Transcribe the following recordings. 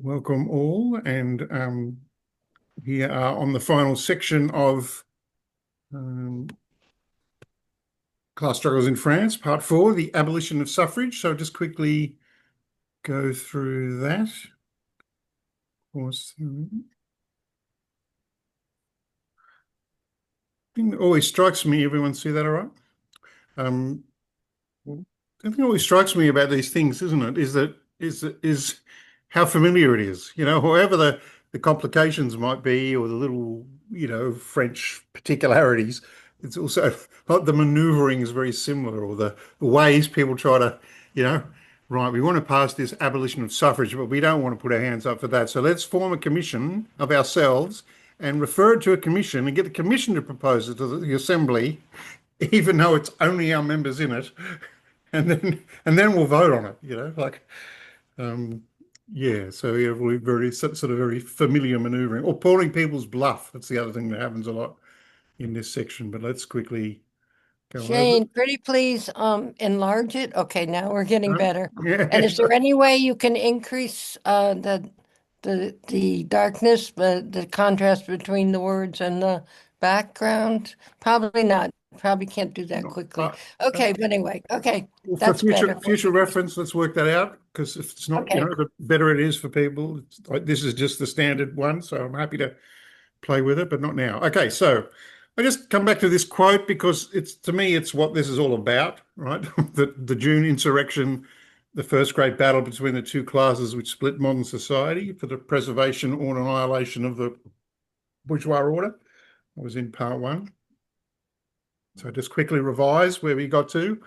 Welcome all, and here are on the final section of um, Class Struggles in France, Part 4, the Abolition of Suffrage. So just quickly go through that. Pause through. Thing that always strikes me, everyone see that all right? Um, the thing that always strikes me about these things, isn't it, is how familiar it is. However the complications might be or the little, French particularities, it's also like the maneuvering is very similar or the ways people try to, you know, right, we want to pass this abolition of suffrage, but we don't want to put our hands up for that. So let's form a commission of ourselves and refer it to a commission and get the commission to propose it to the assembly, even though it's only our members in it, and then we'll vote on it. Um, yeah. So yeah, very sort of very familiar manoeuvring or pulling people's bluff. That's the other thing that happens a lot in this section. But let's quickly go over it. Shane, pretty please enlarge it. Okay, now we're getting Huh? better. And Yeah. is there any way you can increase the darkness, the contrast between the words and the background? Probably not. Probably can't do that No, quickly. Okay, but anyway, okay, well, for that's better. future reference, let's work that out because if it's not, Okay. the better it is for people. It's like, this is just the standard one, so I'm happy to play with it, but not now. Okay, so I just come back to this quote because it's to me it's what this is all about, right? The June insurrection, the first great battle between the two classes which split modern society for the preservation or annihilation of the bourgeois order. I was in part one. So just quickly revise where we got to.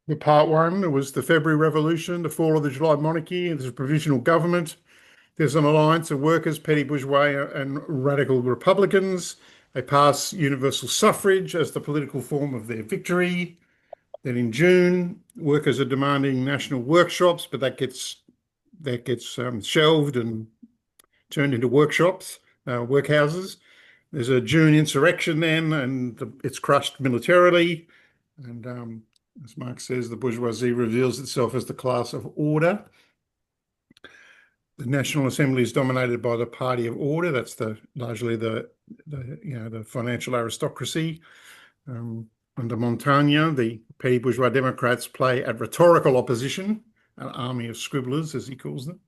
The part one, it was the February Revolution, the fall of the July monarchy, there's a provisional government. There's an alliance of workers, petty bourgeois, and radical Republicans. They pass universal suffrage as the political form of their victory. Then in June, workers are demanding national workshops, but that gets shelved and turned into workshops, workhouses. There's a June insurrection then, and it's crushed militarily. And as Marx says, the bourgeoisie reveals itself as the class of order. The National Assembly is dominated by the Party of Order. That's largely the financial aristocracy. Under Montaigne, the petty bourgeois Democrats play at rhetorical opposition, an army of scribblers, as he calls them,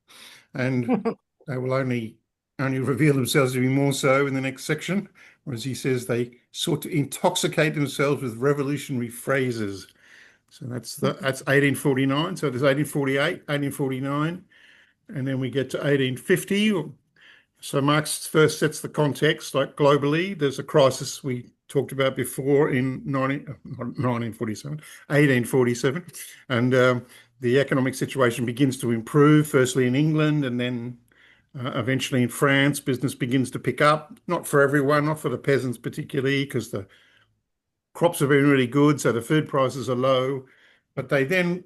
and they will only reveal themselves to be more so in the next section, whereas he says they sought to intoxicate themselves with revolutionary phrases. So that's 1849. So there's 1848, 1849. And then we get to 1850. So Marx first sets the context, like globally, there's a crisis we talked about before in 1947, 1847. And the economic situation begins to improve, firstly in England and then eventually in France. Business begins to pick up, not for everyone, not for the peasants particularly, because the crops have been really good, so the food prices are low. But when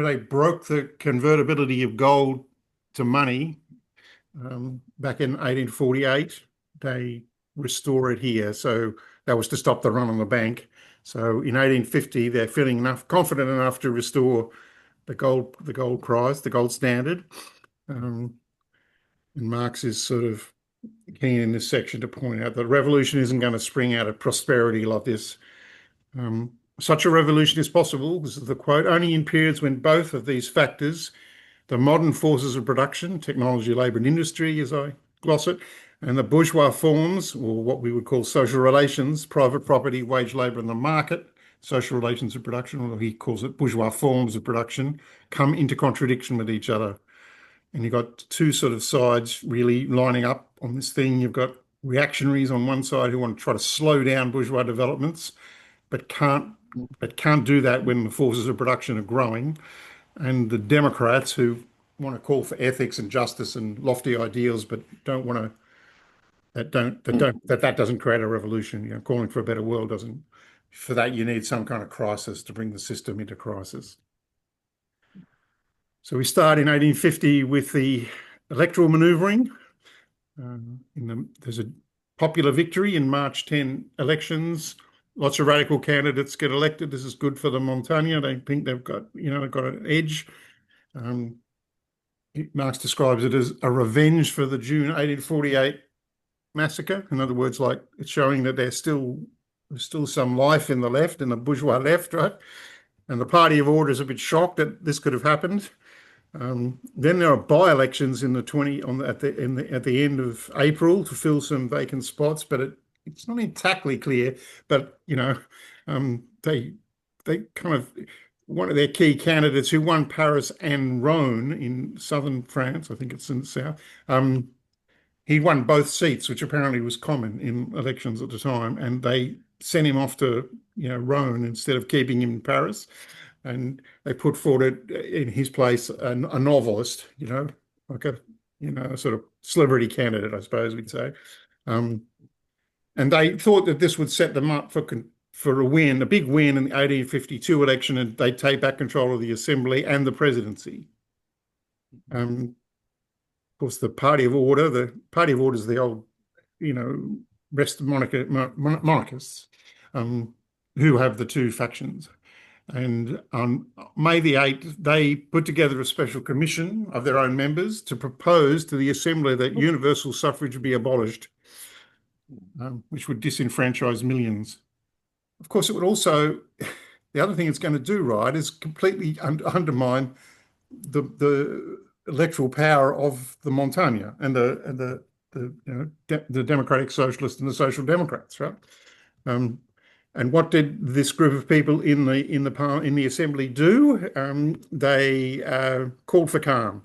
they broke the convertibility of gold to money back in 1848, they restore it here. So that was to stop the run on the bank. So in 1850, they're feeling confident enough to restore the gold price, the gold standard. Um, and Marx is sort of keen in this section to point out that revolution isn't going to spring out of prosperity like this. Such a revolution is possible, this is the quote, only in periods when both of these factors, the modern forces of production, technology, labour and industry, as I gloss it, and the bourgeois forms, or what we would call social relations, private property, wage labour and the market, social relations of production, or he calls it bourgeois forms of production, come into contradiction with each other. And you've got two sort of sides really lining up on this thing. You've got reactionaries on one side who want to try to slow down bourgeois developments, but can't do that when the forces of production are growing. And the Democrats who want to call for ethics and justice and lofty ideals, but don't want to that doesn't create a revolution. Calling for a better world doesn't. For that, you need some kind of crisis to bring the system into crisis. So we start in 1850 with the electoral manoeuvring. There's a popular victory in March 10 elections. Lots of radical candidates get elected. This is good for the Montaigne. They think they've got an edge. In Marx describes it as a revenge for the June 1848 massacre. In other words, like it's showing that there's still some life in the left, in the bourgeois left, right? And the Party of Order is a bit shocked that this could have happened. Then there are by-elections in the 20 on the, at the end of April to fill some vacant spots, but it's not entirely clear. But they kind of one of their key candidates who won Paris and Rhône in southern France, I think it's in the south. He won both seats, which apparently was common in elections at the time, and they sent him off to Rhône instead of keeping him in Paris. And they put forward in his place a novelist, like a sort of celebrity candidate, I suppose we'd say. And they thought that this would set them up for a win, a big win in the 1852 election, and they'd take back control of the assembly and the presidency. Of course, the Party of Order is the old, rest of monarchists, who have the two factions. And on May the 8th, they put together a special commission of their own members to propose to the Assembly that universal suffrage be abolished, which would disenfranchise millions. Of course, it would also, the other thing it's going to do, right, is completely undermine the electoral power of the Montagne and the Democratic Socialists and the Social Democrats, right? And what did this group of people in the assembly do? They called for calm.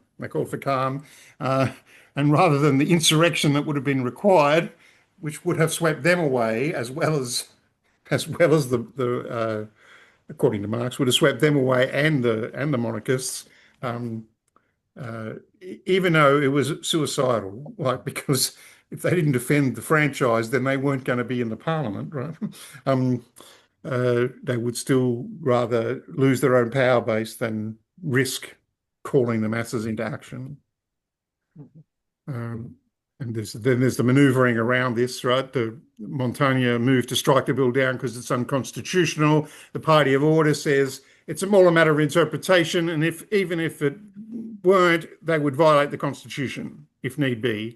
And rather than the insurrection that would have been required, which would have swept them away, as well as the according to Marx, would have swept them away and the monarchists. Even though it was suicidal, like because if they didn't defend the franchise, then they weren't going to be in the parliament, right? They would still rather lose their own power base than risk calling the masses into action. And then there's the manoeuvring around this, right? The Montagne moved to strike the bill down because it's unconstitutional. The Party of Order says it's more a matter of interpretation, and even if it weren't, they would violate the Constitution if need be.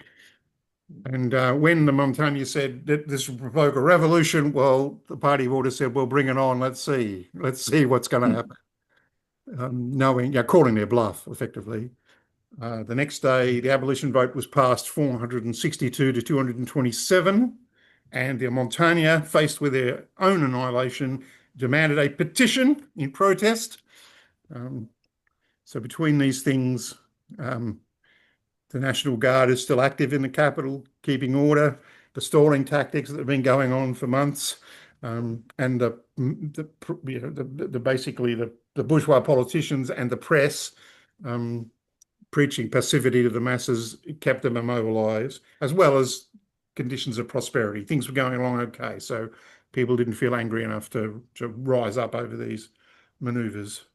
And when the Montagne said that this would provoke a revolution, well, the Party of Order said, well, bring it on. Let's see what's going to happen. Calling their bluff, effectively. The next day, the abolition vote was passed 462 to 227, and the Montagne, faced with their own annihilation, demanded a petition in protest. So between these things, the National Guard is still active in the capital, keeping order, the stalling tactics that have been going on for months, and basically the bourgeois politicians and the press preaching passivity to the masses kept them immobilized, as well as conditions of prosperity. Things were going along okay, so people didn't feel angry enough to rise up over these maneuvers.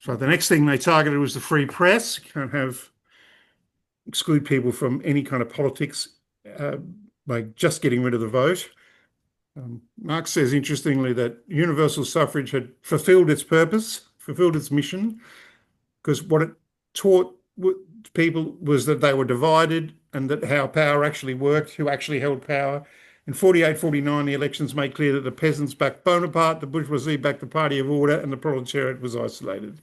So the next thing they targeted was the free press. You can't exclude people from any kind of politics by just getting rid of the vote. Marx says, interestingly, that universal suffrage had fulfilled its purpose, fulfilled its mission, because what it taught people was that they were divided and that how power actually worked, who actually held power. In 48-49, the elections made clear that the peasants backed Bonaparte, the bourgeoisie backed the Party of Order, and the proletariat was isolated.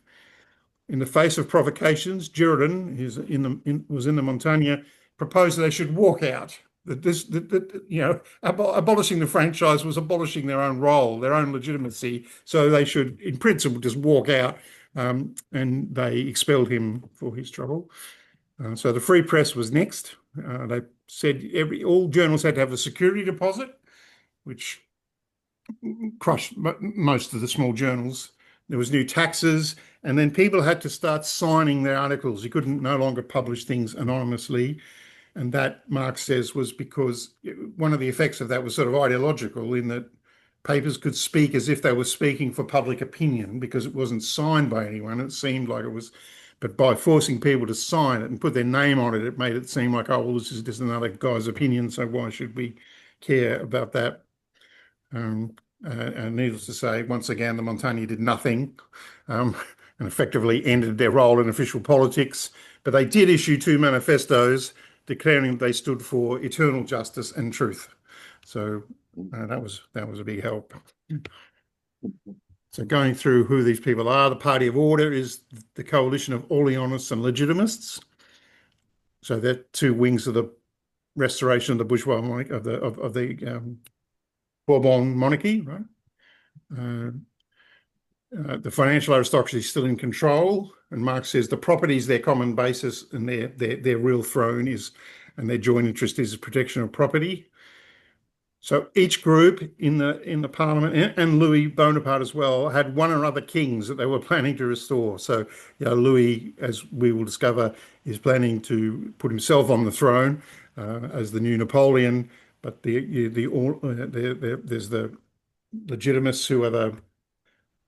In the face of provocations, Girardin, who was in the Montagne, proposed that they should walk out. Abolishing the franchise was abolishing their own role, their own legitimacy. So they should, in principle, just walk out. And they expelled him for his trouble. So the free press was next. They said all journals had to have a security deposit, which crushed most of the small journals. There was new taxes, and then people had to start signing their articles. You couldn't no longer publish things anonymously. And that, Marx says, was because one of the effects of that was sort of ideological, in that papers could speak as if they were speaking for public opinion because it wasn't signed by anyone. It seemed like it was, but by forcing people to sign it and put their name on it, it made it seem like, oh, well, this is just another guy's opinion, so why should we care about that? And needless to say, once again, the Montagne did nothing. and effectively ended their role in official politics. But they did issue two manifestos declaring they stood for eternal justice and truth. So that was a big help. So going through who these people are, the Party of Order is the coalition of Orleanists and Legitimists. So they're two wings of the restoration of the bourgeois monarchy, of the Bourbon monarchy, right? The financial aristocracy is still in control, and Marx says the property is their common basis, and their real throne is, and their joint interest is the protection of property. So each group in the parliament, and Louis Bonaparte as well, had one or other kings that they were planning to restore. So Louis, as we will discover, is planning to put himself on the throne as the new Napoleon. But there's the Legitimists, who are the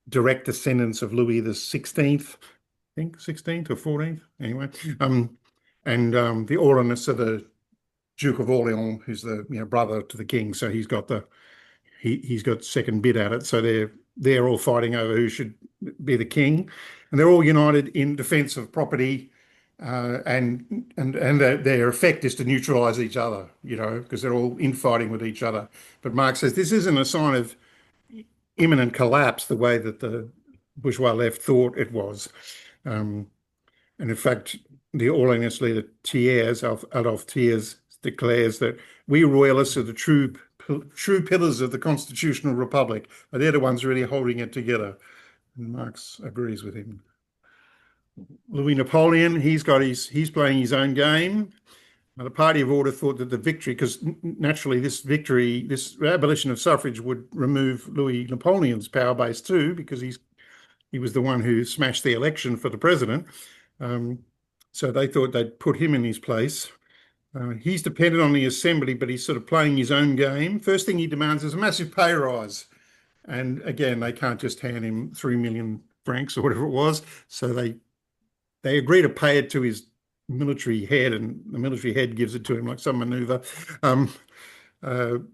direct descendants of Louis the 16th, I think 16th or 14th, anyway. And the Orleanists are the Duke of Orleans, who's the brother to the king, so he's got second bid at it. So they're all fighting over who should be the king, and they're all united in defence of property, and their effect is to neutralise each other, because they're all infighting with each other. But Marx says this isn't a sign of imminent collapse the way that the bourgeois left thought it was. And in fact, the Orleanist leader Thiers, Adolphe Thiers, declares that we royalists are the true pillars of the constitutional republic. But they're the ones really holding it together. And Marx agrees with him. Louis Napoleon, he's playing his own game. Now, the Party of Order thought that the victory, because naturally this abolition of suffrage would remove Louis Napoleon's power base too, because he was the one who smashed the election for the president. So they thought they'd put him in his place. He's dependent on the assembly, but he's sort of playing his own game. First thing he demands is a massive pay rise. And again, they can't just hand him 3 million francs or whatever it was. So they agree to pay it to his military head, and the military head gives it to him like some maneuver.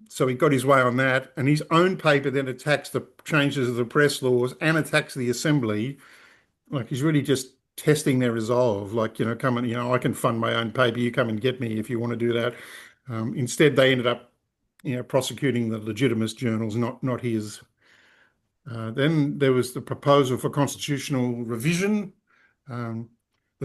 So he got his way on that. And his own paper then attacks the changes of the press laws and attacks the assembly. Like, he's really just testing their resolve, like, come and, I can fund my own paper, you come and get me if you want to do that. Instead, they ended up, prosecuting the legitimist journals, not his. Then there was the proposal for constitutional revision. The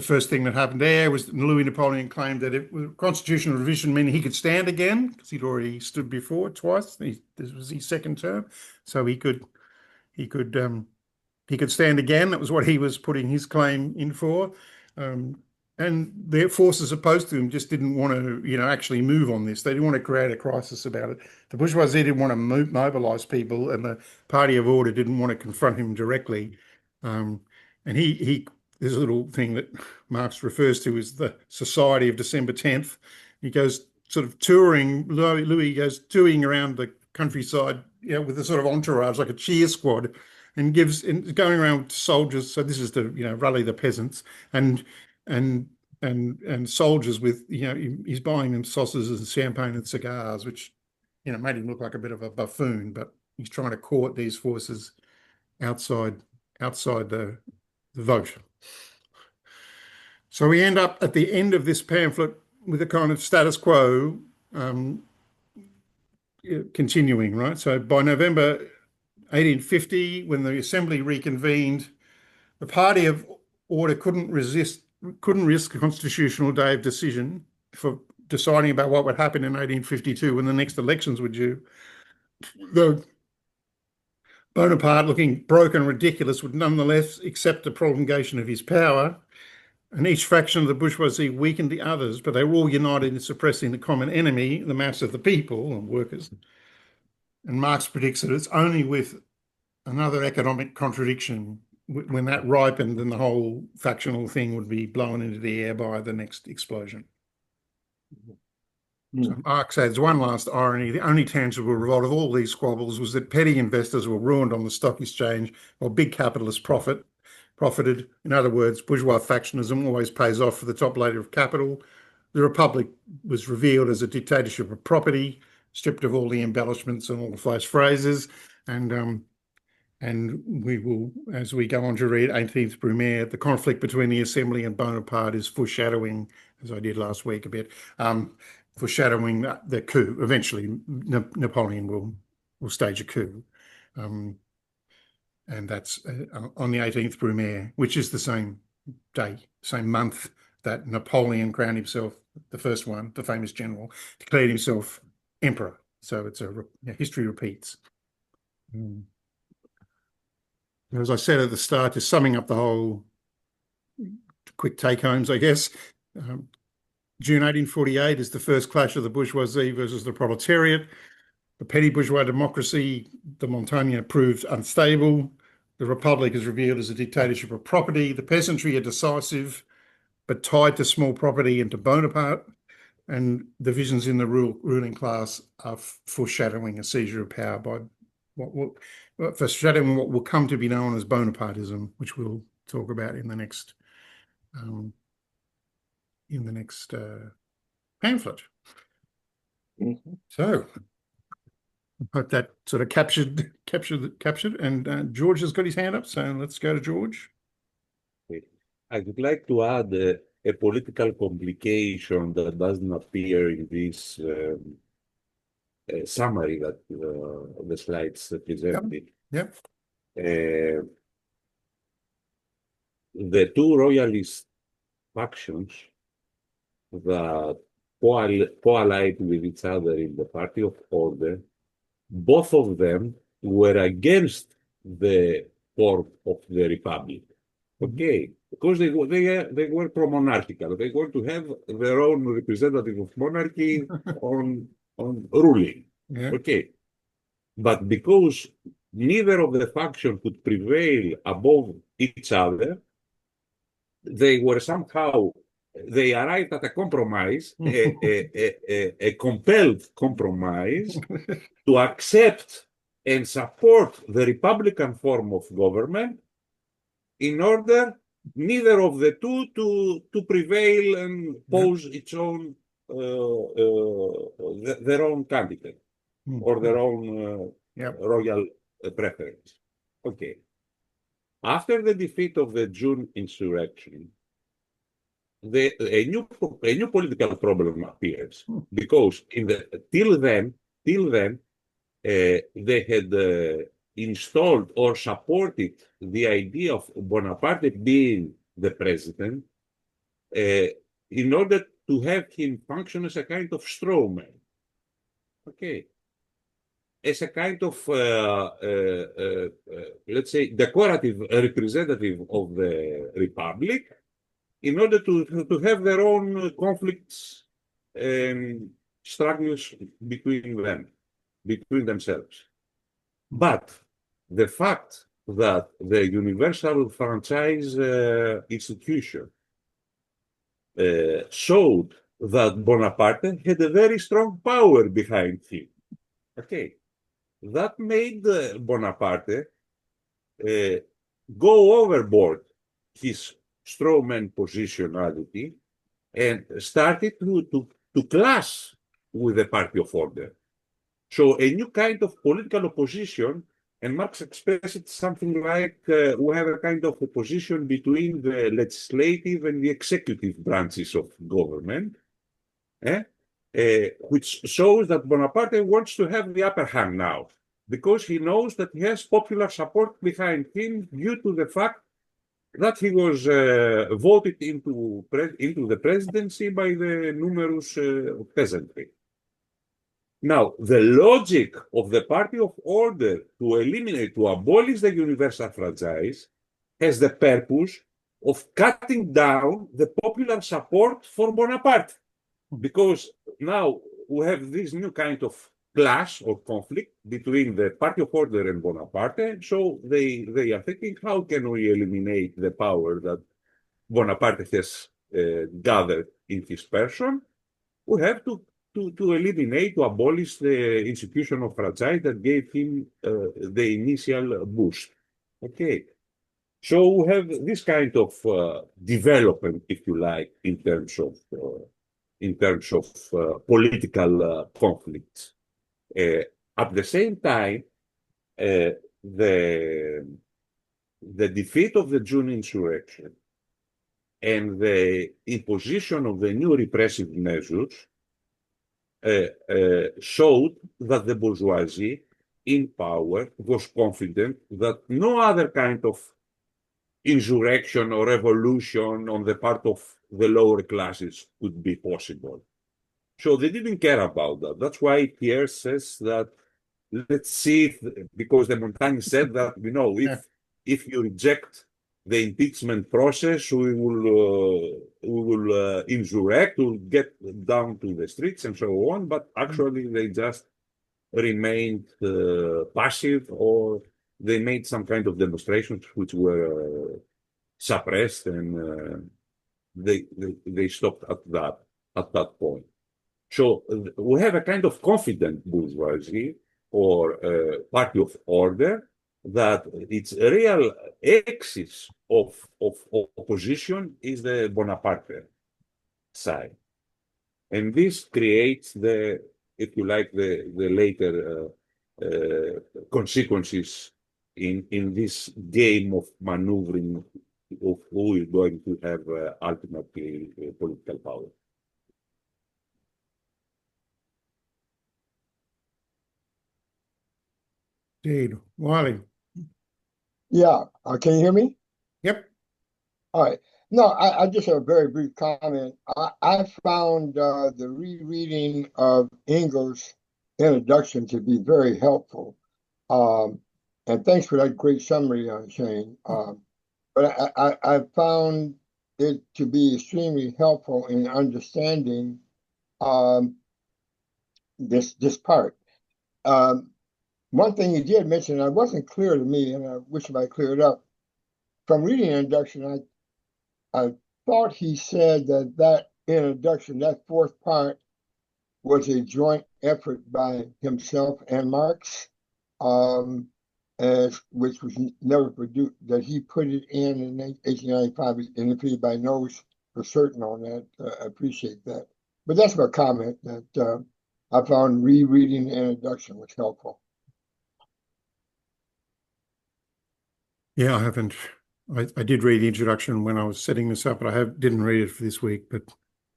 first thing that happened there was Louis Napoleon claimed that constitutional revision meant he could stand again, because he'd already stood before twice. This was his second term, so he could stand again. That was what he was putting his claim in for. And their forces opposed to him just didn't want to, actually move on this. They didn't want to create a crisis about it. The bourgeoisie didn't want to mobilise people, and the Party of Order didn't want to confront him directly. And there's a little thing that Marx refers to as the Society of December 10th. He goes sort of touring, Louis goes touring around the countryside, with a sort of entourage, like a cheer squad, and going around to soldiers. So this is to, rally the peasants and soldiers with, he's buying them sausages and champagne and cigars, which, made him look like a bit of a buffoon, but he's trying to court these forces outside the vote. So we end up at the end of this pamphlet with a kind of status quo continuing, right? So by November 1850, when the Assembly reconvened, the Party of Order couldn't risk a constitutional day of decision for deciding about what would happen in 1852 when the next elections were due. Though Bonaparte, looking broke and ridiculous, would nonetheless accept the prolongation of his power, and each faction of the bourgeoisie weakened the others, but they were all united in suppressing the common enemy, the mass of the people and workers. And Marx predicts that it's only with another economic contradiction, when that ripened, then the whole factional thing would be blown into the air by the next explosion. So Marx adds one last irony: the only tangible result of all these squabbles was that petty investors were ruined on the stock exchange, while big capitalists profited. In other words, bourgeois factionism always pays off for the top layer of capital. The Republic was revealed as a dictatorship of property, stripped of all the embellishments and all the flash phrases. And And we will, as we go on to read 18th Brumaire, the conflict between the Assembly and Bonaparte is foreshadowing, as I did last week a bit, foreshadowing the coup. Eventually, Napoleon will stage a coup. And that's on the 18th Brumaire, which is the same day, same month that Napoleon crowned himself, the first one, the famous general, declared himself emperor. So it's history repeats. As I said at the start, just summing up the whole quick take-homes, I guess. June 1848 is the first clash of the bourgeoisie versus the proletariat. The petty bourgeois democracy, the Montagne, proved unstable. The Republic is revealed as a dictatorship of property. The peasantry are decisive, but tied to small property and to Bonaparte. And the visions in the ruling class are foreshadowing a seizure of power by foreshadowing what will come to be known as Bonapartism, which we'll talk about in the next pamphlet. Mm-hmm. So I hope that sort of captured. And George has got his hand up, so let's go to George. I would like to add a political complication that doesn't appear in this summary that the slides presented. Yep. The two royalist factions that coallied with each other in the Party of Order, both of them were against the form of the Republic. Okay, because they were pro-monarchical. They want to have their own representative of monarchy on ruling. Yeah. Okay, but because neither of the factions could prevail above each other, they arrived at a compromise, a compelled compromise to accept and support the Republican form of government in order neither of the two to prevail and pose its own their own candidate or their own royal preference. Okay. After the defeat of the June insurrection, a new political problem appears because till then they had installed or supported the idea of Bonaparte being the president in order to have him function as a kind of straw man. Okay. As a kind of, let's say, decorative representative of the Republic, in order to have their own conflicts and struggles between themselves. But the fact that the universal franchise institution showed that Bonaparte had a very strong power behind him. Okay, that made Bonaparte go overboard his strawman positionality and started to clash with the Party of Order. So a new kind of political opposition, and Marx expressed it something like we have a kind of opposition between the legislative and the executive branches of government, which shows that Bonaparte wants to have the upper hand now, because he knows that he has popular support behind him due to the fact that he was voted into the presidency by the numerous peasantry. Now, the logic of the Party of Order to abolish the universal franchise has the purpose of cutting down the popular support for Bonaparte. Because now we have this new kind of clash or conflict between the Party of Order and Bonaparte. So they are thinking, how can we eliminate the power that Bonaparte has gathered in his person? We have to eliminate, to abolish the institution of franchise that gave him the initial boost. Okay. So we have this kind of development, if you like, in terms of political conflicts. At the same time, the defeat of the June insurrection and the imposition of the new repressive measures showed that the bourgeoisie in power was confident that no other kind of insurrection or revolution on the part of the lower classes could be possible. So they didn't care about that. That's why Pierre says that let's see if, because the Montaigne said that, if you reject the impeachment process, we will insurrect, we'll get down to the streets and so on. But actually, they just remained passive, or they made some kind of demonstrations which were suppressed, and they stopped at that point. So we have a kind of confident bourgeoisie or party of order that its real axis of opposition is the Bonaparte side. And this creates if you like, the later consequences in this game of maneuvering of who is going to have ultimately political power. Indeed. Wiley. Yeah, can you hear me? Yep. All right. No, I just have a very brief comment. I found the rereading of Engels' introduction to be very helpful. And thanks for that great summary, Shane. But I found it to be extremely helpful in understanding this part. One thing you did mention, it wasn't clear to me, and I wish I cleared up. From reading the introduction, I thought he said that introduction, that fourth part, was a joint effort by himself and Marx, which was never produced, that he put it in 1895, and if anybody knows for certain on that, I appreciate that. But that's my comment, that I found rereading the introduction was helpful. Yeah, I haven't. I did read the introduction when I was setting this up, but I didn't read it for this week. But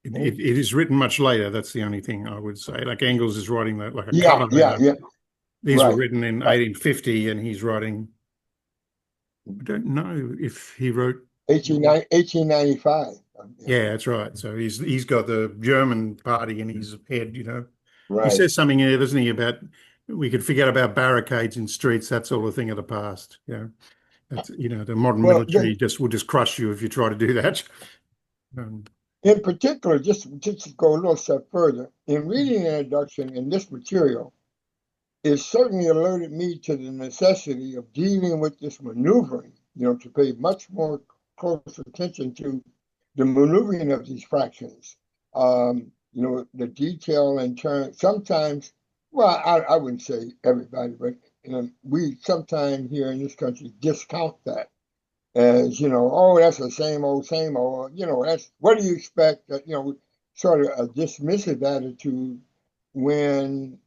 it is written much later. That's the only thing I would say. Like Engels is writing that like a cover letter. Yeah. These were written in 1850, and he's writing. I don't know if he wrote 1895. Yeah, that's right. So he's got the German party in his head. Right. He says something in there, doesn't he, about we could forget about barricades in streets. That's all a thing of the past. That's, the modern military will just crush you if you try to do that. In particular, just to go a little step further, in reading the introduction in this material, it certainly alerted me to the necessity of dealing with this maneuvering, to pay much more close attention to the maneuvering of these fractions. The detail in terms, sometimes, well, I wouldn't say everybody, but we sometimes here in this country discount that as, oh, that's the same old, that's, what do you expect? That, sort of a dismissive attitude when,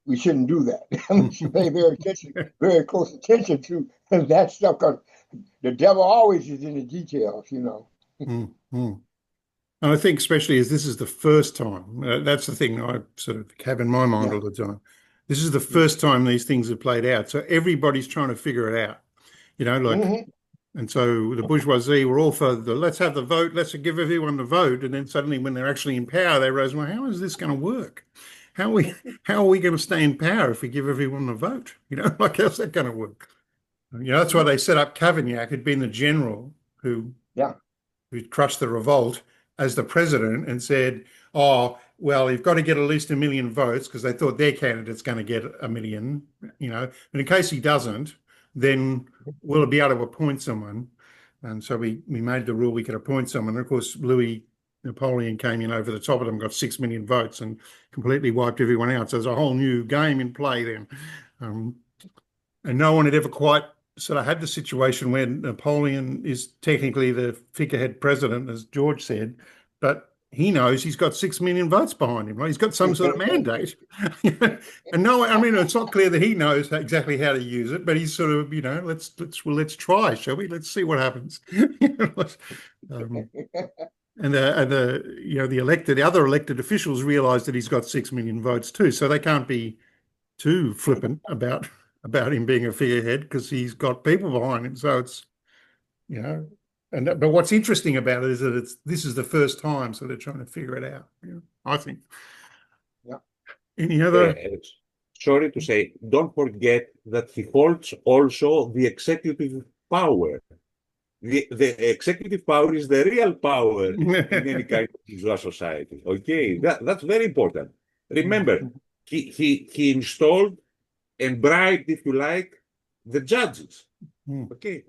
we shouldn't do that. We should pay very close attention to that stuff, because the devil always is in the details, Mm-hmm. And I think especially as this is the first time, that's the thing I sort of have in my mind all the time. This is the first time these things have played out. So everybody's trying to figure it out, and so the bourgeoisie were all for let's have the vote, let's give everyone the vote. And then suddenly when they're actually in power, they realize, well, how is this going to work? How are we going to stay in power if we give everyone the vote? How's that going to work? That's why they set up Cavaignac, who'd been the general who crushed the revolt, as the president, and said, oh, well, you've got to get at least 1 million votes, because they thought their candidate's going to get 1 million, But in case he doesn't, then we'll be able to appoint someone. And so we made the rule we could appoint someone. And of course, Napoleon came in over the top of them, got 6 million votes and completely wiped everyone out. So there's a whole new game in play then. And no one had ever quite sort of had the situation where Napoleon is technically the figurehead president, as George said, but he knows he's got 6 million votes behind him, right? He's got some sort of mandate. And no, I mean, it's not clear that he knows exactly how to use it, but he's sort of, let's try, shall we? Let's see what happens. The other elected officials realize that he's got 6 million votes too, so they can't be too flippant about him being a figurehead because he's got people behind him. So it's, but what's interesting about it is that this is the first time, so they're trying to figure it out. I think. Yeah. Any other? Sorry to say, don't forget that he holds also the executive power. The executive power is the real power in any kind of usual society. Okay, that's very important. Remember, he installed and bribed, if you like, the judges. Okay.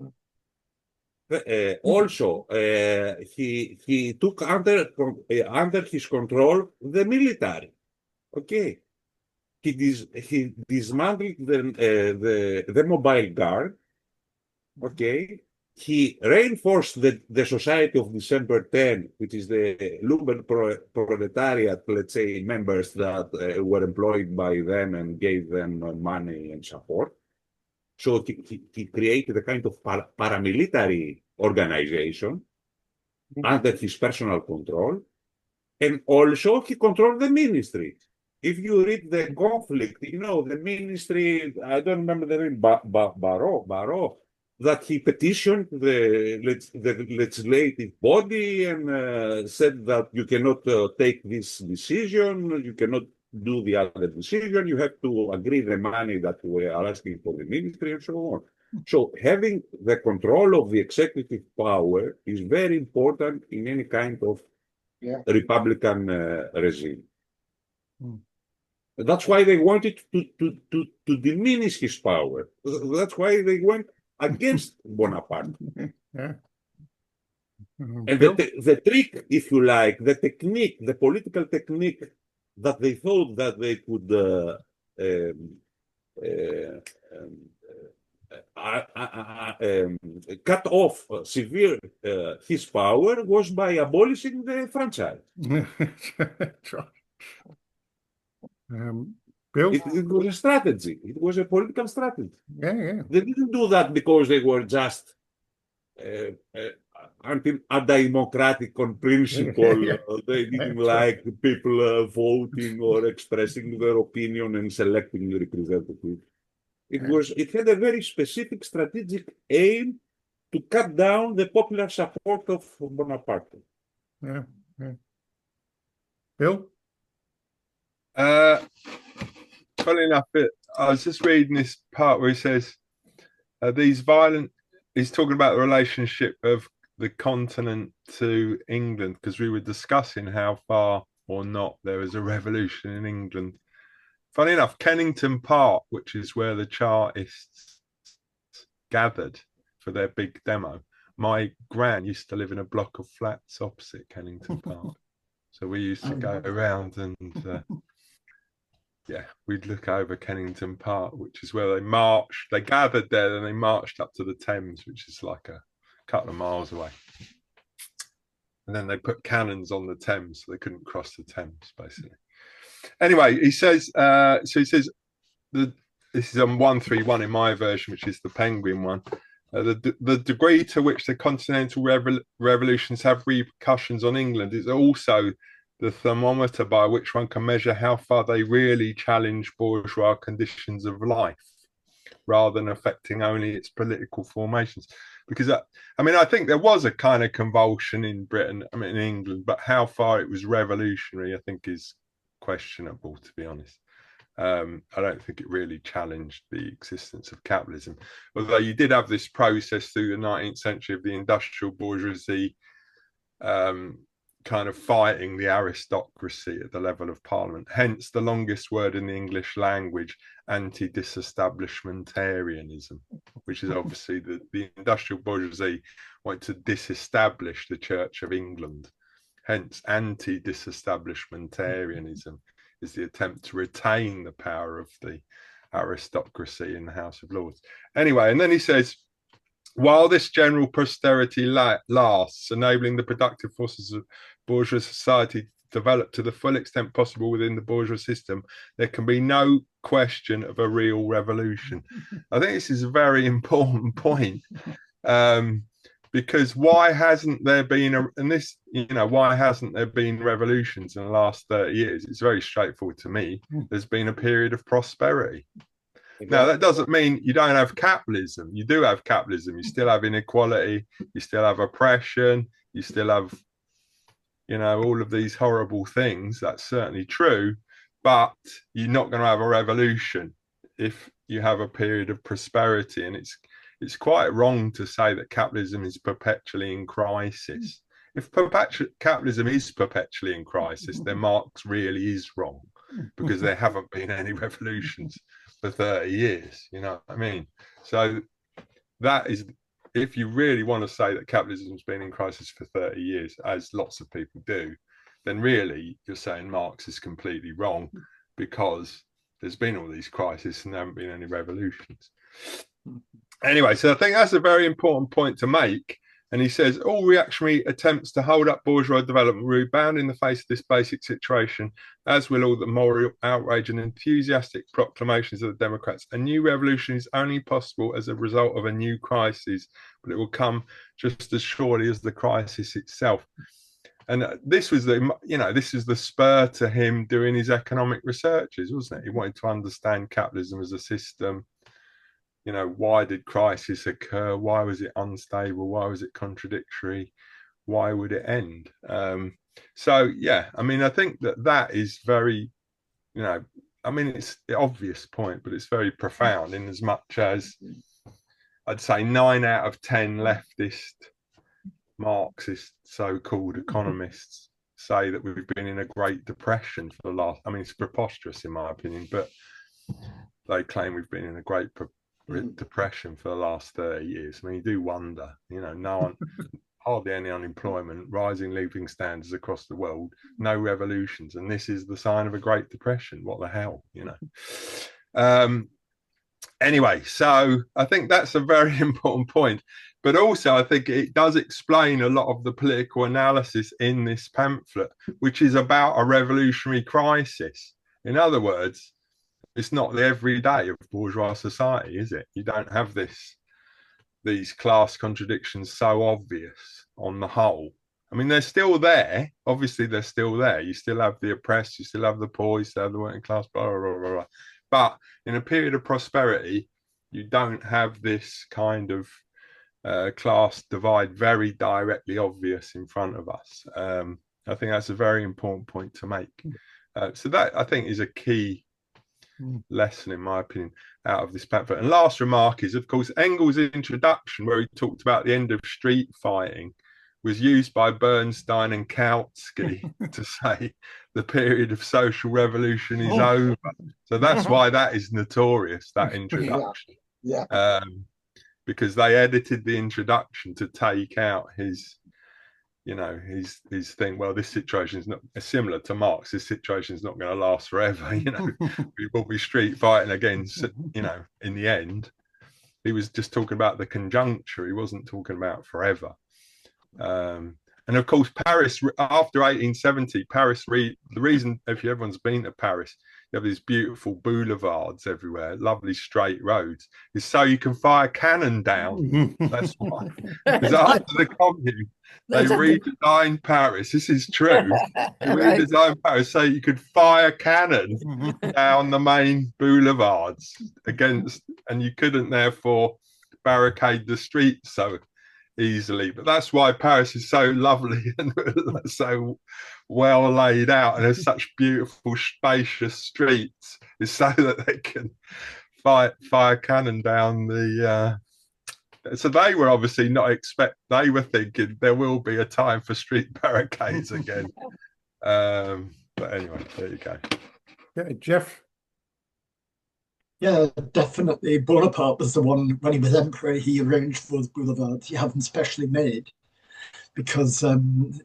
Also, he took under his control the military. Okay. He dismantled the mobile guard. Okay. He reinforced the Society of December 10, which is the lumpen proletariat, let's say, members that were employed by them and gave them money and support. So he created a kind of paramilitary organization under his personal control. And also he controlled the ministry. If you read the conflict, the ministry, I don't remember the name, Barrault, that he petitioned the legislative body and said that you cannot take this decision, you cannot do the other decision, you have to agree the money that we are asking for the ministry and so on. So having the control of the executive power is very important in any kind of Republican regime. That's why they wanted to diminish his power. That's why they went against Bonaparte. Yeah. And the trick, if you like, the technique, the political technique that they thought that they could cut off severe his power was by abolishing the franchise. Bill? It was a strategy. It was a political strategy. Yeah. They didn't do that because they were just anti-democratic on principle. They didn't like people voting or expressing their opinion and selecting the representatives. It had a very specific strategic aim to cut down the popular support of Bonaparte. Yeah. Bill? Funny enough, I was just reading this part where he says he's talking about the relationship of the continent to England, because we were discussing how far or not there was a revolution in England. Funny enough, Kennington Park, which is where the Chartists gathered for their big demo, my gran used to live in a block of flats opposite Kennington Park. So we used to go around and we'd look over Kennington Park, which is where they marched. They gathered there, and they marched up to the Thames, which is like a couple of miles away. And then they put cannons on the Thames, so they couldn't cross the Thames, basically. Anyway, he says, this is on 131 in my version, which is the Penguin one. The degree to which the continental revolutions have repercussions on England is also the thermometer by which one can measure how far they really challenge bourgeois conditions of life, rather than affecting only its political formations. Because, I think there was a kind of convulsion in Britain, in England, but how far it was revolutionary, I think, is questionable, to be honest. I don't think it really challenged the existence of capitalism. Although you did have this process through the 19th century of the industrial bourgeoisie kind of fighting the aristocracy at the level of parliament. Hence the longest word in the English language, anti-disestablishmentarianism, which is obviously the industrial bourgeoisie wanted to disestablish the Church of England. Hence anti-disestablishmentarianism is the attempt to retain the power of the aristocracy in the House of Lords. Anyway, and then he says, while this general prosperity lasts, enabling the productive forces of bourgeois society develop to the full extent possible within the bourgeois system, there can be no question of a real revolution. I think this is a very important point, because why hasn't there been why hasn't there been revolutions in the last 30 years? It's very straightforward to me. There's been a period of prosperity. Now, that doesn't mean you don't have capitalism. You do have capitalism. You still have inequality. You still have oppression. You still have, all of these horrible things. That's certainly true. But you're not going to have a revolution if you have a period of prosperity. And it's quite wrong to say that capitalism is perpetually in crisis. If capitalism is perpetually in crisis, then Marx really is wrong, because there haven't been any revolutions for 30 years. You know what I mean? So that is, if you really want to say that capitalism's been in crisis for 30 years, as lots of people do, then really you're saying Marx is completely wrong, because there's been all these crises and there haven't been any revolutions. Anyway, so I think that's a very important point to make. And he says, all reactionary attempts to hold up bourgeois development will rebound in the face of this basic situation, as will all the moral outrage and enthusiastic proclamations of the Democrats. A new revolution is only possible as a result of a new crisis, but it will come just as surely as the crisis itself. And this was this is the spur to him doing his economic researches, wasn't it? He wanted to understand capitalism as a system. Why did crisis occur? Why was it unstable? Why was it contradictory? Why would it end? So, yeah, I think that is very, it's the obvious point, but it's very profound, in as much as I'd say 9 out of 10 leftist Marxist so-called economists say that we've been in a Great Depression for the last, it's preposterous in my opinion, but they claim we've been in a Great Depression for the last 30 years. You do wonder, no one, hardly any unemployment, rising living standards across the world, no revolutions, and this is the sign of a Great Depression. What the hell, Anyway, so I think that's a very important point, but also I think it does explain a lot of the political analysis in this pamphlet, which is about a revolutionary crisis. In other words, it's not the everyday of bourgeois society, is it? You don't have these class contradictions so obvious on the whole. They're still there. Obviously, they're still there. You still have the oppressed, you still have the poor, you still have the working class, blah, blah, blah, blah. But in a period of prosperity, you don't have this kind of class divide very directly obvious in front of us. I think that's a very important point to make. So that, I think, is a key lesson, in my opinion, out of this pamphlet. And last remark is, of course, Engels' introduction, where he talked about the end of street fighting, was used by Bernstein and Kautsky to say the period of social revolution is over. So that's why that is notorious, that introduction. Because they edited the introduction to take out his thing. Well, this situation is not similar to Marx. This situation is not going to last forever. We will be street fighting again. In the end, he was just talking about the conjuncture. He wasn't talking about forever. And of course, Paris, after 1870, the reason, if everyone's been to Paris, you have these beautiful boulevards everywhere, lovely straight roads, is so you can fire cannon down. That's why. Because after the Commune, they redesigned Paris. This is true. They redesigned Paris so you could fire cannon down the main boulevards and you couldn't therefore barricade the streets so easily. But that's why Paris is so lovely and so well laid out and has such beautiful spacious streets, is so that they can fire cannon down the so they were obviously they were thinking there will be a time for street barricades again. But anyway, there you go. Yeah, Jeff. Yeah, definitely. Bonaparte was the one, when he was emperor, he arranged those boulevards. He had them specially made because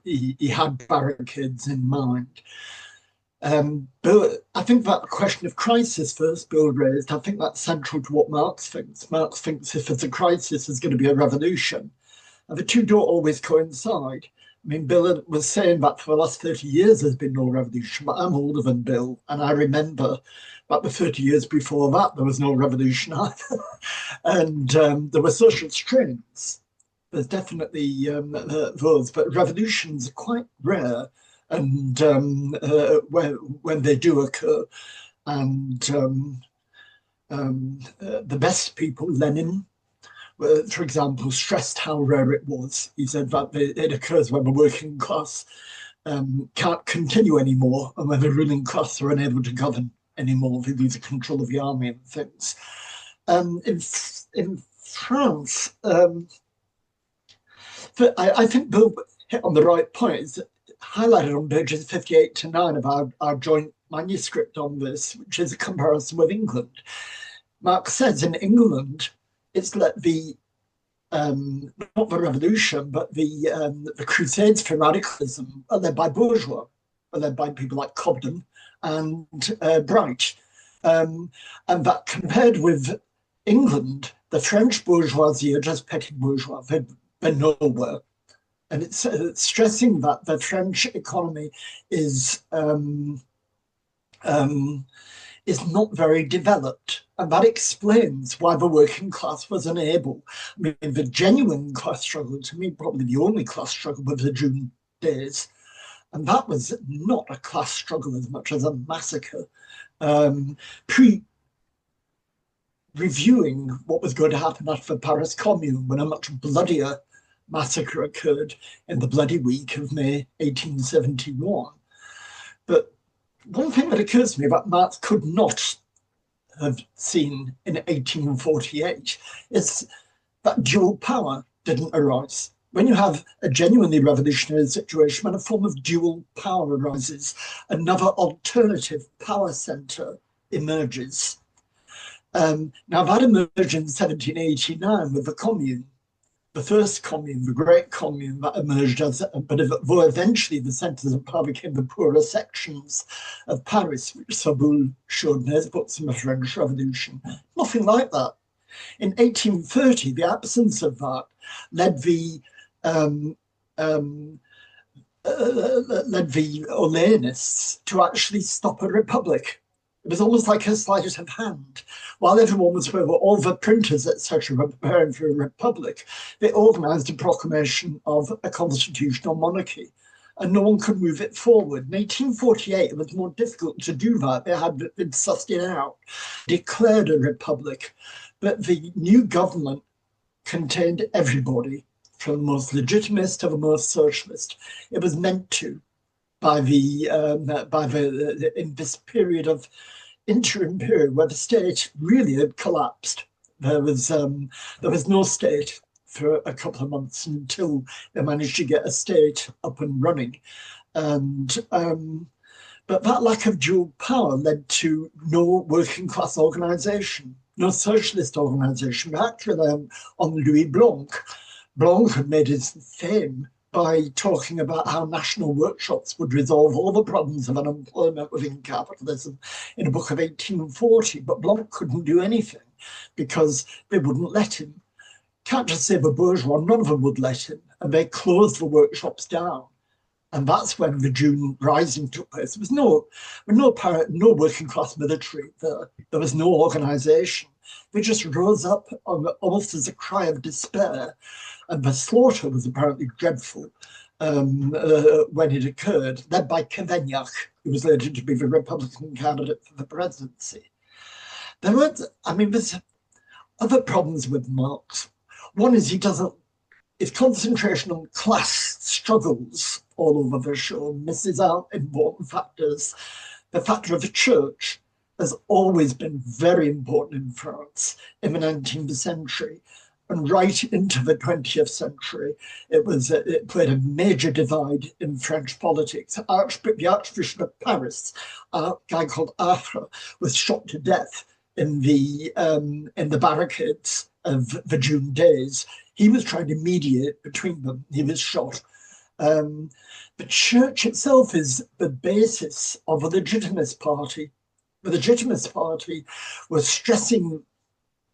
he had barricades in mind. But I think that question of crisis first Bill raised, I think that's central to what Marx thinks. Marx thinks if it's a crisis, there's going to be a revolution. And the two don't always coincide. I mean, Bill was saying that for the last 30 years there's been no revolution, but I'm older than Bill, and I remember that the 30 years before that there was no revolution either. And there were social strains. There's definitely those, but revolutions are quite rare, and when they do occur. And the best people, Lenin, for example, stressed how rare it was. He said that it occurs when the working class can't continue anymore, and when the ruling class are unable to govern anymore, they lose control of the army and things. In France, I think Bill hit on the right point. It's highlighted on pages 58 to 9 of our joint manuscript on this, which is a comparison with England. Marx says in England, it's let the not the revolution, but the crusades for radicalism are led by bourgeois, are led by people like Cobden and Bright, and that compared with England, the French bourgeoisie are just petty bourgeois; they're nowhere. And it's stressing that the French economy is not very developed. And that explains why the working class was unable. I mean, the genuine class struggle, to me, probably the only class struggle, was the June days. And that was not a class struggle as much as a massacre. Reviewing what was going to happen after the Paris Commune, when a much bloodier massacre occurred in the bloody week of May 1871. But one thing that occurs to me that Marx could not have seen in 1848 is that dual power didn't arise. When you have a genuinely revolutionary situation, when a form of dual power arises, another alternative power center emerges. Now that emerged in 1789 with the Commune, the first Commune, the Great Commune that emerged but though eventually the centres of power became the poorer sections of Paris, which Soboul showed in his books on the French Revolution. Nothing like that. In 1830, the absence of that led the Orleanists to actually stop a republic. It was almost like a sleight of hand. While everyone was, all the printers, etc., were preparing for a republic, they organised a proclamation of a constitutional monarchy, and no one could move it forward. In 1848, it was more difficult to do that. They had been sussed it out, declared a republic, but the new government contained everybody, from the most legitimist to the most socialist. It was meant to, in this period of interim period where the state really had collapsed. There was no state for a couple of months until they managed to get a state up and running, and but that lack of dual power led to no working class organisation, no socialist organisation. We had to rely on Louis Blanc. Blanc had made his fame by talking about how national workshops would resolve all the problems of unemployment within capitalism in a book of 1840. But Blanc couldn't do anything because they wouldn't let him. Can't just say the bourgeois, none of them would let him. And they closed the workshops down. And that's when the June Rising took place. There was no working class military there. There was no organisation. They just rose up almost as a cry of despair. And the slaughter was apparently dreadful when it occurred, led by Cavaignac, who was later to be the Republican candidate for the presidency. There's other problems with Marx. One is his concentration on class struggles all over the show misses out important factors. The factor of the church has always been very important in France in the 19th century. And right into the 20th century, it played a major divide in French politics. The Archbishop of Paris, a guy called Affre, was shot to death in the barricades of the June days. He was trying to mediate between them. He was shot. The church itself is the basis of a Legitimist party. The Legitimist party was stressing,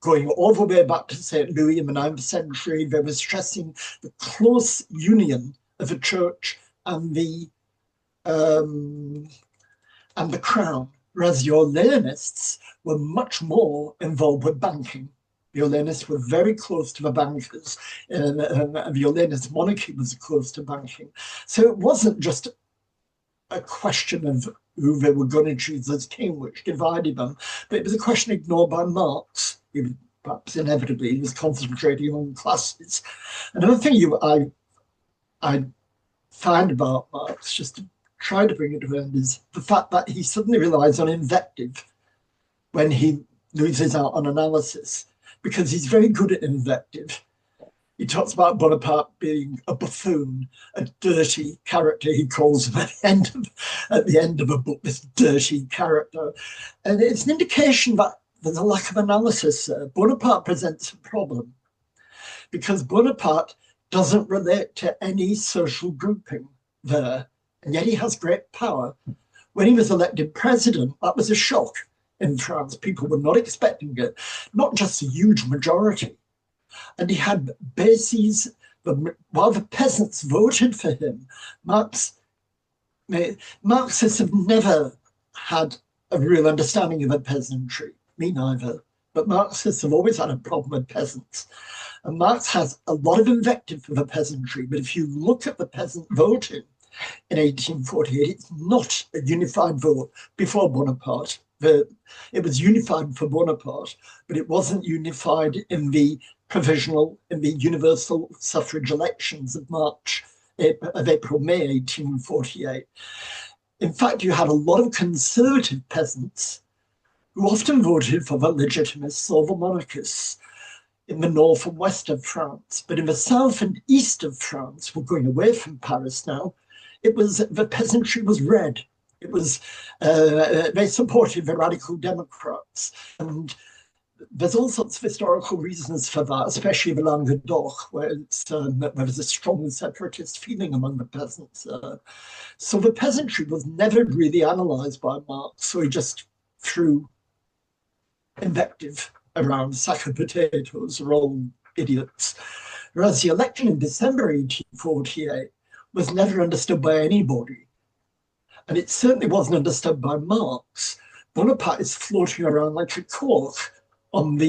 going all the way back to St. Louis in the 9th century, they were stressing the close union of the church and the crown, whereas the Orleanists were much more involved with banking. The Orleanists were very close to the bankers, and the Orleanist monarchy was close to banking. So it wasn't just a question of who they were going to choose as king, which divided them, but it was a question ignored by Marx. Perhaps inevitably, he was concentrating on classes. Another thing I find about Marx, just to try to bring it around, is the fact that he suddenly relies on invective when he loses out on analysis, because he's very good at invective. He talks about Bonaparte being a buffoon, a dirty character, he calls him at the end of a book, this dirty character. And it's an indication that there's a lack of analysis. Bonaparte presents a problem because Bonaparte doesn't relate to any social grouping there, and yet he has great power. When he was elected president, that was a shock in France. People were not expecting it, not just a huge majority. And he had bases, while the peasants voted for him, Marxists have never had a real understanding of a peasantry, me neither, but Marxists have always had a problem with peasants. And Marx has a lot of invective for the peasantry, but if you look at the peasant voting in 1848, it's not a unified vote before Bonaparte. It was unified for Bonaparte, but it wasn't unified in the universal suffrage elections of April-May 1848. In fact, you had a lot of conservative peasants who often voted for the legitimists or the monarchists in the north and west of France. But in the south and east of France, we're going away from Paris now, the peasantry was red. It was, they supported the radical Democrats. And there's all sorts of historical reasons for that, especially the Languedoc, where there's a strong separatist feeling among the peasants. So the peasantry was never really analysed by Marx, so he just threw invective around, sack of potatoes, are all idiots. Whereas the election in December 1848 was never understood by anybody. And it certainly wasn't understood by Marx. Bonaparte is floating around like a cork on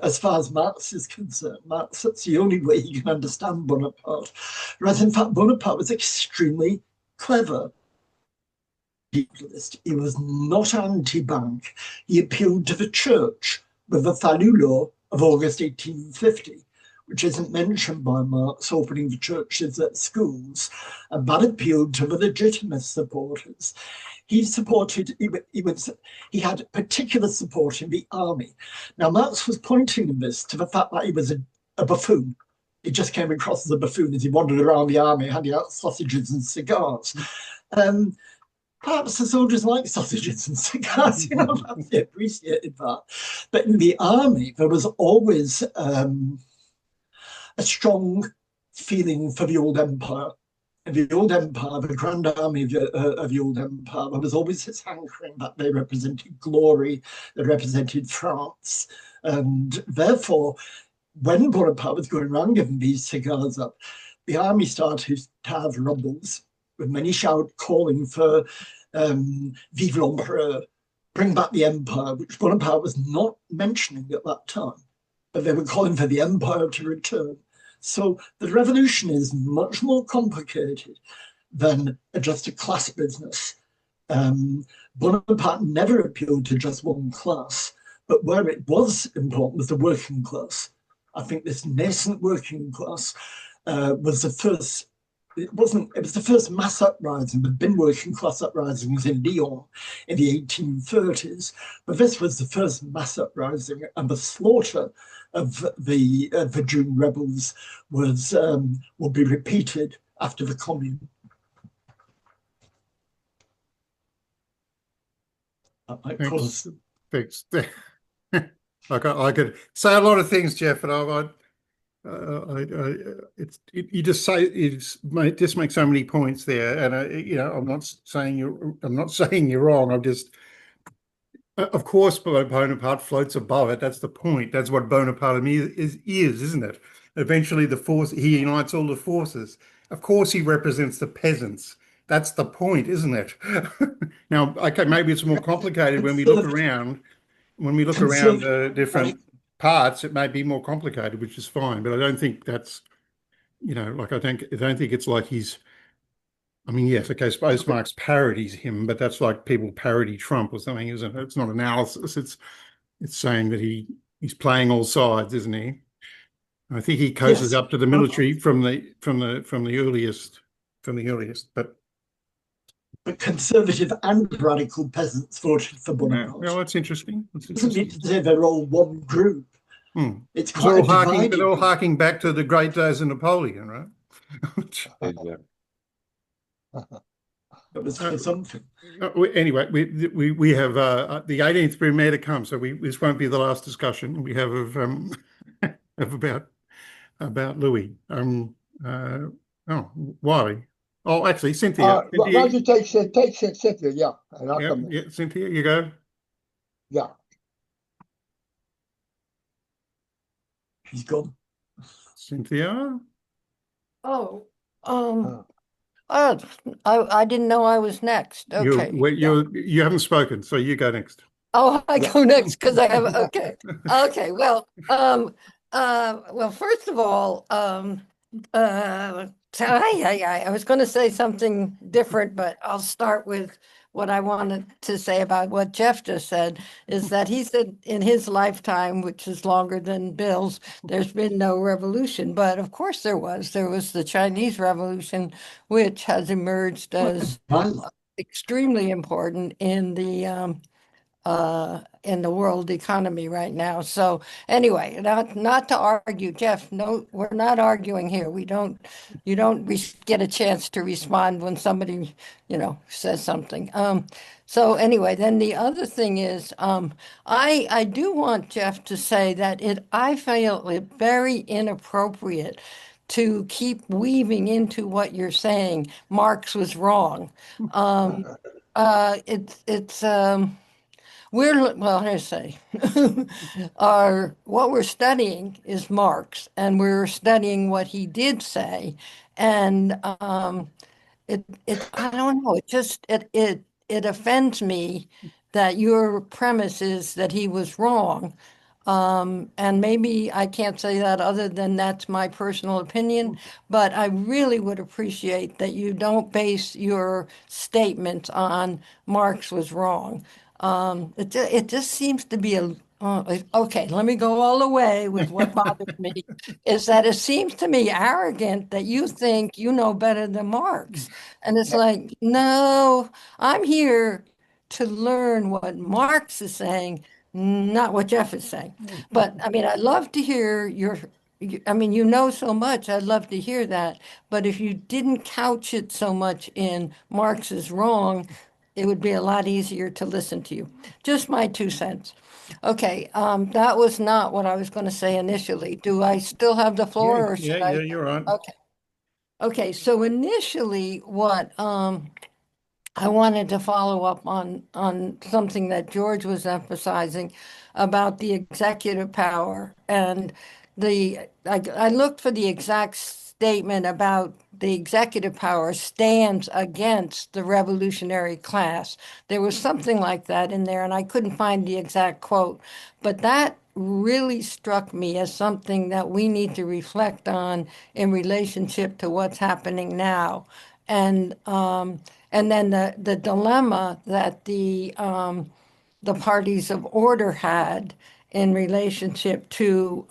as far as Marx is concerned. Marx, that's the only way he can understand Bonaparte. Whereas in fact, Bonaparte was extremely clever. He was not anti-bank. He appealed to the church with the Falloux Law of August 1850, which isn't mentioned by Marx, opening the churches at schools, and that appealed to the legitimist supporters. He had particular support in the army. Now, Marx was pointing in this to the fact that he was a buffoon. He just came across as a buffoon as he wandered around the army, handing out sausages and cigars. Perhaps the soldiers like sausages and cigars, perhaps they appreciated that. But in the army, there was always a strong feeling for the old empire. In the old empire, the Grand Army of the old empire, there was always this hankering that they represented glory, they represented France. And therefore, when Bonaparte was going around giving these cigars up, the army started to have rumbles, with many calling for Vive l'Empereur, bring back the empire, which Bonaparte was not mentioning at that time, but they were calling for the empire to return. So the revolution is much more complicated than just a class business. Bonaparte never appealed to just one class, but where it was important was the working class. I think this nascent working class was the first. It was the first mass uprising. There had been working class uprisings in Lyon in the 1830s, but this was the first mass uprising, and the slaughter of the June rebels will be repeated after the Commune. Thanks. I could say a lot of things, Jeff, and you just make so many points there, and I'm not saying you're wrong. I'm just, of course, Bonaparte floats above it. That's the point. That's what Bonapartism is, isn't it? eventually he unites all the forces. Of course, he represents the peasants. That's the point, isn't it? Now, okay, maybe it's more complicated when we look around. When we look around the different parts, it may be more complicated, which is fine. But I don't think that's, like I don't think it's like he's. I mean, yes, okay, I suppose Marx parodies him, but that's like people parody Trump or something, isn't it? It's not analysis. It's saying that he's playing all sides, isn't he? I think he coaches up to the military from the earliest, but conservative and radical peasants voted for Bonaparte. Well, that's interesting. Doesn't mean to say they're all one group. It's all quite harking back to the great days of Napoleon, right? That was for something. Anyway, we have the 18th Brumaire to come, so this won't be the last discussion we have of about Louis. Wiley. Oh, actually, Cynthia. Why don't you take Cynthia? Yeah, and I'll come in. Yeah, Cynthia, you go. Yeah. He's gone. Cynthia. Oh, I didn't know I was next. Okay. You haven't spoken, so you go next. Oh, I go next because I have, okay. Okay, well, first of all, I was going to say something different, but I'll start with what I wanted to say about what Jeff just said, is that he said in his lifetime, which is longer than Bill's, there's been no revolution. But of course there was. There was the Chinese Revolution, which has emerged as extremely important in the world economy right now. So anyway, not to argue, Jeff. No, we're not arguing here. You don't get a chance to respond when somebody, says something. So anyway, then the other thing is, I do want Jeff to say that I feel it very inappropriate to keep weaving into what you're saying. Marx was wrong. What we're studying is Marx, and we're studying what he did say, and I don't know, it offends me that your premise is that he was wrong. And maybe I can't say that other than that's my personal opinion, but I really would appreciate that you don't base your statements on Marx was wrong. It just seems to be okay, let me go all the way with what bothers me, is that it seems to me arrogant that you think you know better than Marx. And it's like, no, I'm here to learn what Marx is saying, not what Jeff is saying. But I mean, I'd love to hear you know so much, I'd love to hear that. But if you didn't couch it so much in Marx is wrong, it would be a lot easier to listen to you. Just my 2 cents. Okay, that was not what I was going to say initially. Do I still have the floor, or should I? Yeah, you're on. Okay. Okay, so initially what I wanted to follow up on something that George was emphasizing about the executive power, and I looked for the exact statement about the executive power stands against the revolutionary class. There was something like that in there, and I couldn't find the exact quote, but that really struck me as something that we need to reflect on in relationship to what's happening now. And then the dilemma that the parties of order had in relationship to,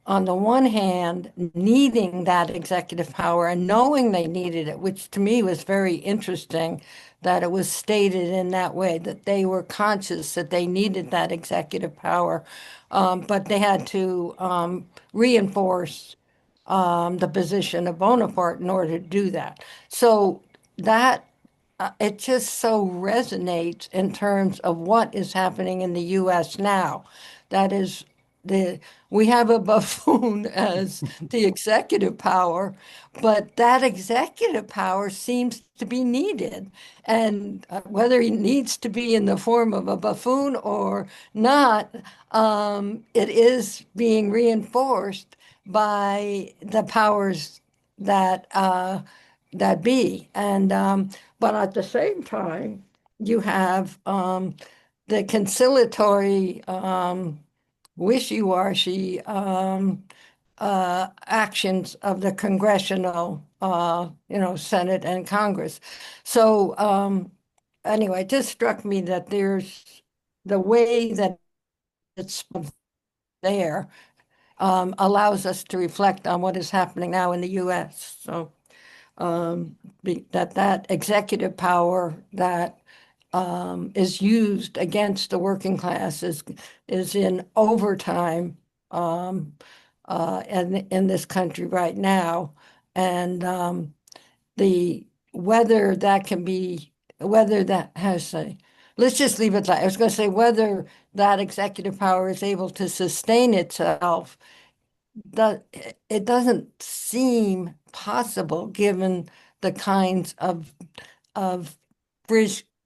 on the one hand, needing that executive power and knowing they needed it, which to me was very interesting that it was stated in that way, that they were conscious that they needed that executive power, but they had to reinforce the position of Bonaparte in order to do that. So that it just so resonates in terms of what is happening in the U.S. now. That is, we have a buffoon as the executive power, but that executive power seems to be needed. And whether he needs to be in the form of a buffoon or not, it is being reinforced by the powers that that be. And but at the same time, you have the conciliatory, wishy-washy actions of the congressional, Senate and Congress. So anyway, it just struck me that there's the way that it's there allows us to reflect on what is happening now in the U.S. So that executive power that is used against the working class is in overtime in this country right now, and the whether that has a let's just leave it that. I was going to say whether that executive power is able to sustain itself. It doesn't seem possible given the kinds of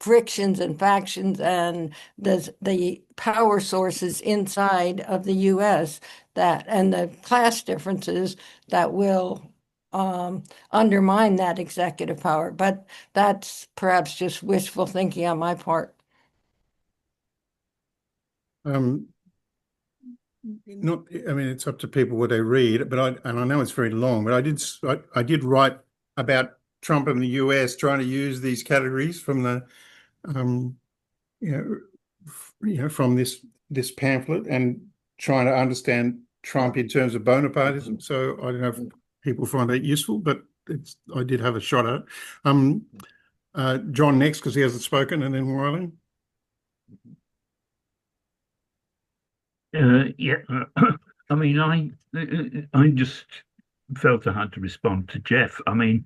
frictions and factions and the power sources inside of the U.S. and the class differences that will undermine that executive power. But that's perhaps just wishful thinking on my part. Not, I mean, it's up to people what they read, but I know it's very long, but I did write about Trump and the US trying to use these categories from the from this pamphlet and trying to understand Trump in terms of Bonapartism. So I don't know if people find that useful, but I did have a shot at it. John next, because he hasn't spoken, and then Wiley. I mean, I just felt I had to respond to Jeff. I mean,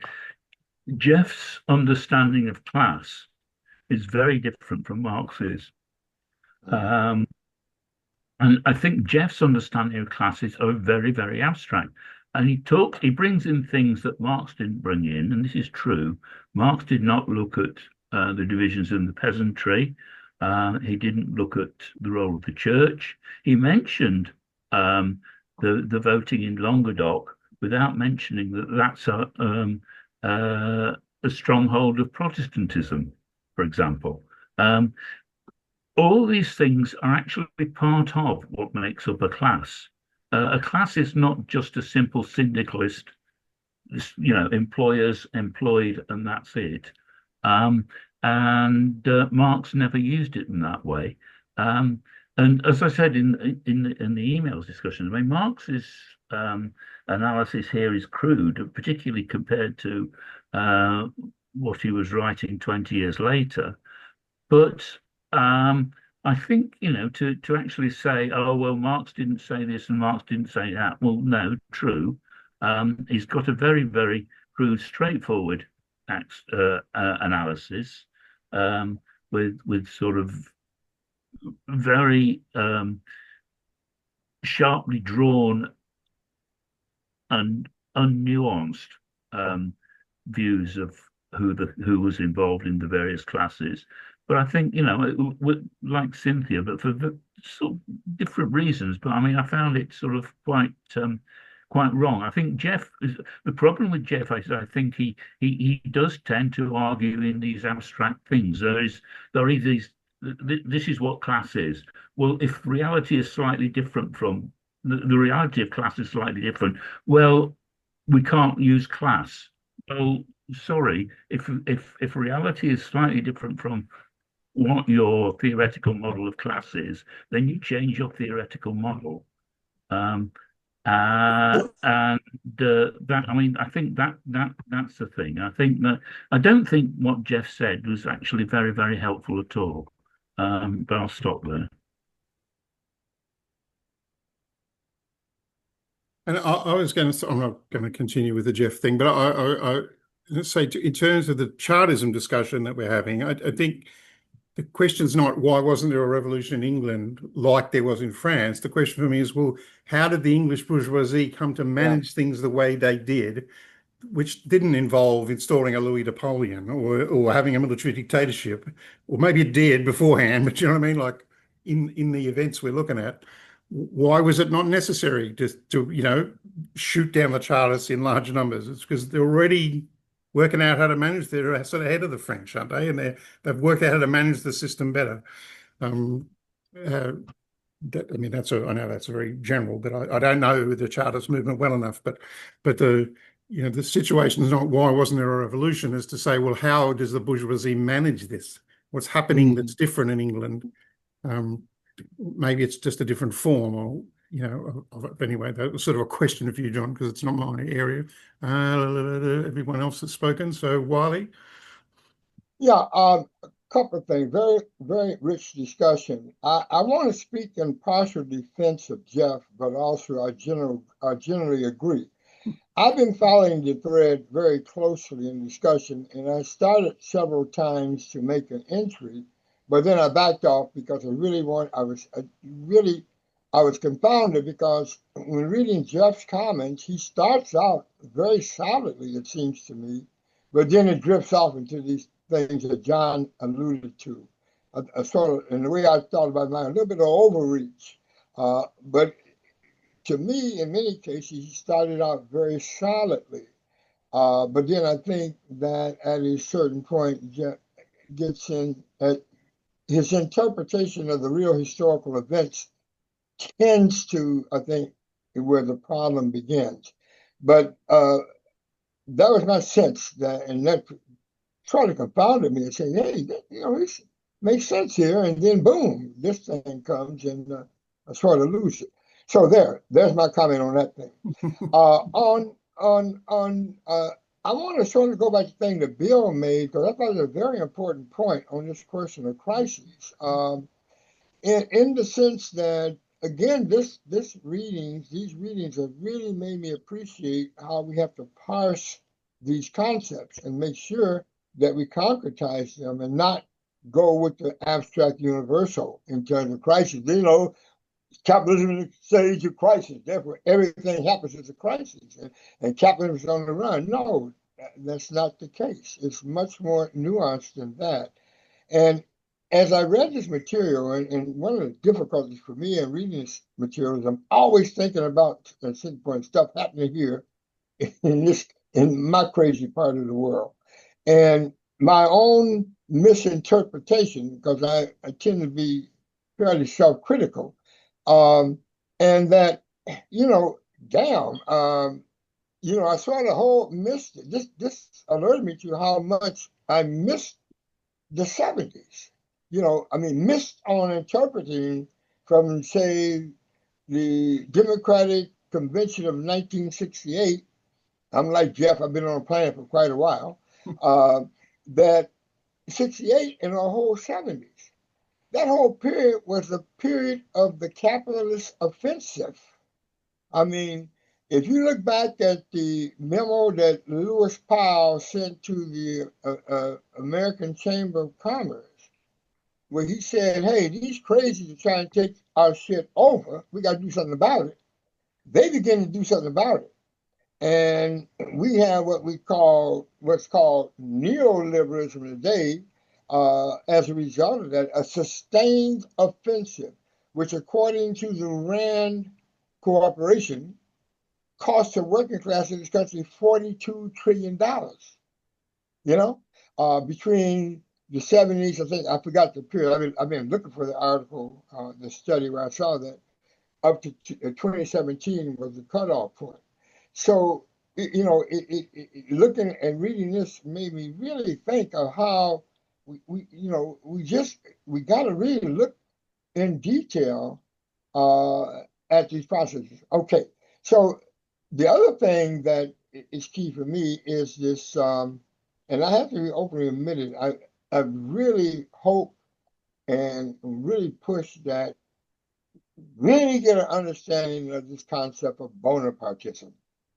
Jeff's understanding of class is very different from Marx's. And I think Jeff's understanding of classes are very, very abstract. And he brings in things that Marx didn't bring in, and this is true. Marx did not look at the divisions in the peasantry. He didn't look at the role of the church. He mentioned the voting in Languedoc without mentioning that that's a stronghold of Protestantism, for example. All these things are actually part of what makes up a class. A class is not just a simple syndicalist, employers, employed, and that's it. And Marx never used it in that way. And as I said in the emails discussion, I mean, Marx's analysis here is crude, particularly compared to what he was writing 20 years later. But I think, to actually say, oh, well, Marx didn't say this and Marx didn't say that. Well, no, true. He's got a very, very crude, straightforward analysis with sort of very sharply drawn and unnuanced views of who was involved in the various classes. But I think, like Cynthia, but for sort of different reasons. But I mean, I found it sort of quite wrong. I think the problem with Jeff is I think he does tend to argue in these abstract things. This is what class is. Well, if reality is slightly different from the reality of class is slightly different, well, we can't use class. Well, sorry, if reality is slightly different from what your theoretical model of class is, then you change your theoretical model. And that, I mean, I think that's the thing. I don't think what Jeff said was actually very, very helpful at all. But I'll stop there. And I was going to, I'm not going to continue with the Jeff thing, but I say in terms of the Chartism discussion that we're having, I think the question's not why wasn't there a revolution in England like there was in France. The question for me is, well, how did the English bourgeoisie come to manage things the way they did, which didn't involve installing a Louis Napoleon or having a military dictatorship, or maybe it did beforehand, but you know what I mean? Like in the events we're looking at. Why was it not necessary to shoot down the Chartists in large numbers? It's because they're already working out how to manage. They're sort of ahead of the French, aren't they? And they've worked out how to manage the system better. I mean, I know that's very general, but I don't know the Chartist movement well enough. But the situation is not why wasn't there a revolution, is to say, well, how does the bourgeoisie manage this? What's happening that's different in England? Maybe it's just a different form, or anyway, that was sort of a question for you, John, because it's not my area. Everyone else has spoken. So, Wiley. Yeah, a couple of things. Very, very rich discussion. I want to speak in partial defense of Jeff, but also I generally agree. I've been following the thread very closely in discussion, and I started several times to make an entry, but then I backed off because I was confounded, because when reading Jeff's comments, he starts out very solidly, it seems to me, but then it drifts off into these things that John alluded to. Sort of, in the way I thought about mine, a little bit of overreach. But to me, in many cases, he started out very solidly. But then I think that at a certain point, gets in at his interpretation of the real historical events tends to, I think, where the problem begins. But that was my sense, and that sort of confounded me and saying, hey, this makes sense here. And then boom, this thing comes, and I sort of lose it. So there's my comment on that thing. I want to sort of go back to the thing that Bill made, because I thought it was a very important point on this question of crises. In the sense that, again, these readings have really made me appreciate how we have to parse these concepts and make sure that we concretize them and not go with the abstract universal in terms of crisis. Capitalism is a stage of crisis. Therefore, everything happens as a crisis, and capitalism is on the run. No, that's not the case. It's much more nuanced than that. And as I read this material, and one of the difficulties for me in reading this material is I'm always thinking about stuff happening here in my crazy part of the world. And my own misinterpretation, because I tend to be fairly self-critical, and that, I sort of missed it. This alerted me to how much I missed the 70s. Missed on interpreting from, say, the Democratic Convention of 1968. I'm like Jeff, I've been on the planet for quite a while. That 68 and the whole 70s. That whole period was the period of the capitalist offensive. If you look back at the memo that Lewis Powell sent to the American Chamber of Commerce, where he said, hey, these crazies are trying to take our shit over. We got to do something about it. They begin to do something about it. And we have what's called neoliberalism today, as a result of that, a sustained offensive, which according to the RAND Corporation, cost the working class in this country $42 trillion. Between the 70s, I think, I forgot the period. I've been looking for the article, the study where I saw that, up to 2017 was the cutoff point. So, looking and reading this made me really think of how we got to really look in detail at these processes. Okay, so the other thing that is key for me is this, and I have to be openly admitted, I really hope and really push that really get an understanding of this concept of Bonapartism.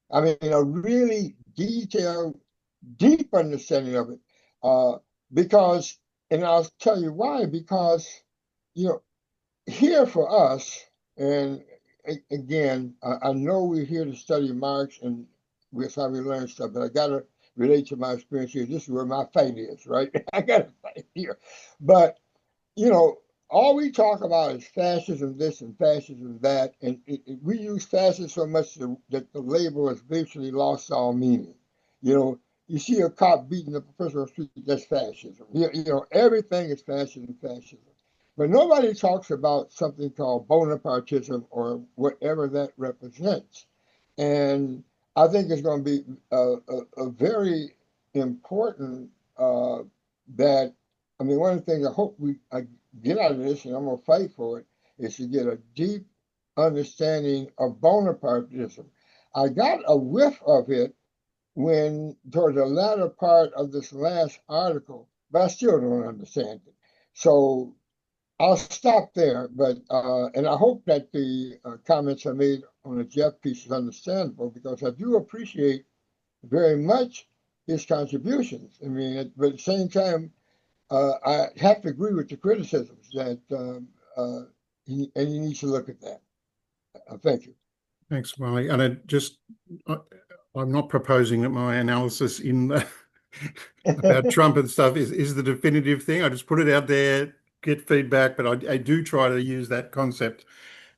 A really detailed, deep understanding of it. Because, and I'll tell you why, because, here for us, and again, I know we're here to study Marx and that's how we learn stuff, but I got to relate to my experience here. This is where my fight is, right? I got to fight here. But, all we talk about is fascism this and fascism that, and we use fascism so much that the label has basically lost all meaning. You know, you see a cop beating up a person on the street, that's fascism. You know, everything is fascism, fascism. But nobody talks about something called Bonapartism or whatever that represents. And I think it's going to be a very important that, I mean, one of the things I hope I get out of this, and I'm going to fight for it, is to get a deep understanding of Bonapartism. I got a whiff of it when, toward the latter part of this last article, but I still don't understand it. So I'll stop there, but and I hope that the comments I made on the Jeff piece is understandable, because I do appreciate very much his contributions. I mean, but at the same time, I have to agree with the criticisms that he needs to look at that. Thank you. Thanks, Wiley. And I'm not proposing that my analysis about Trump and stuff is the definitive thing. I just put it out there, get feedback, but I do try to use that concept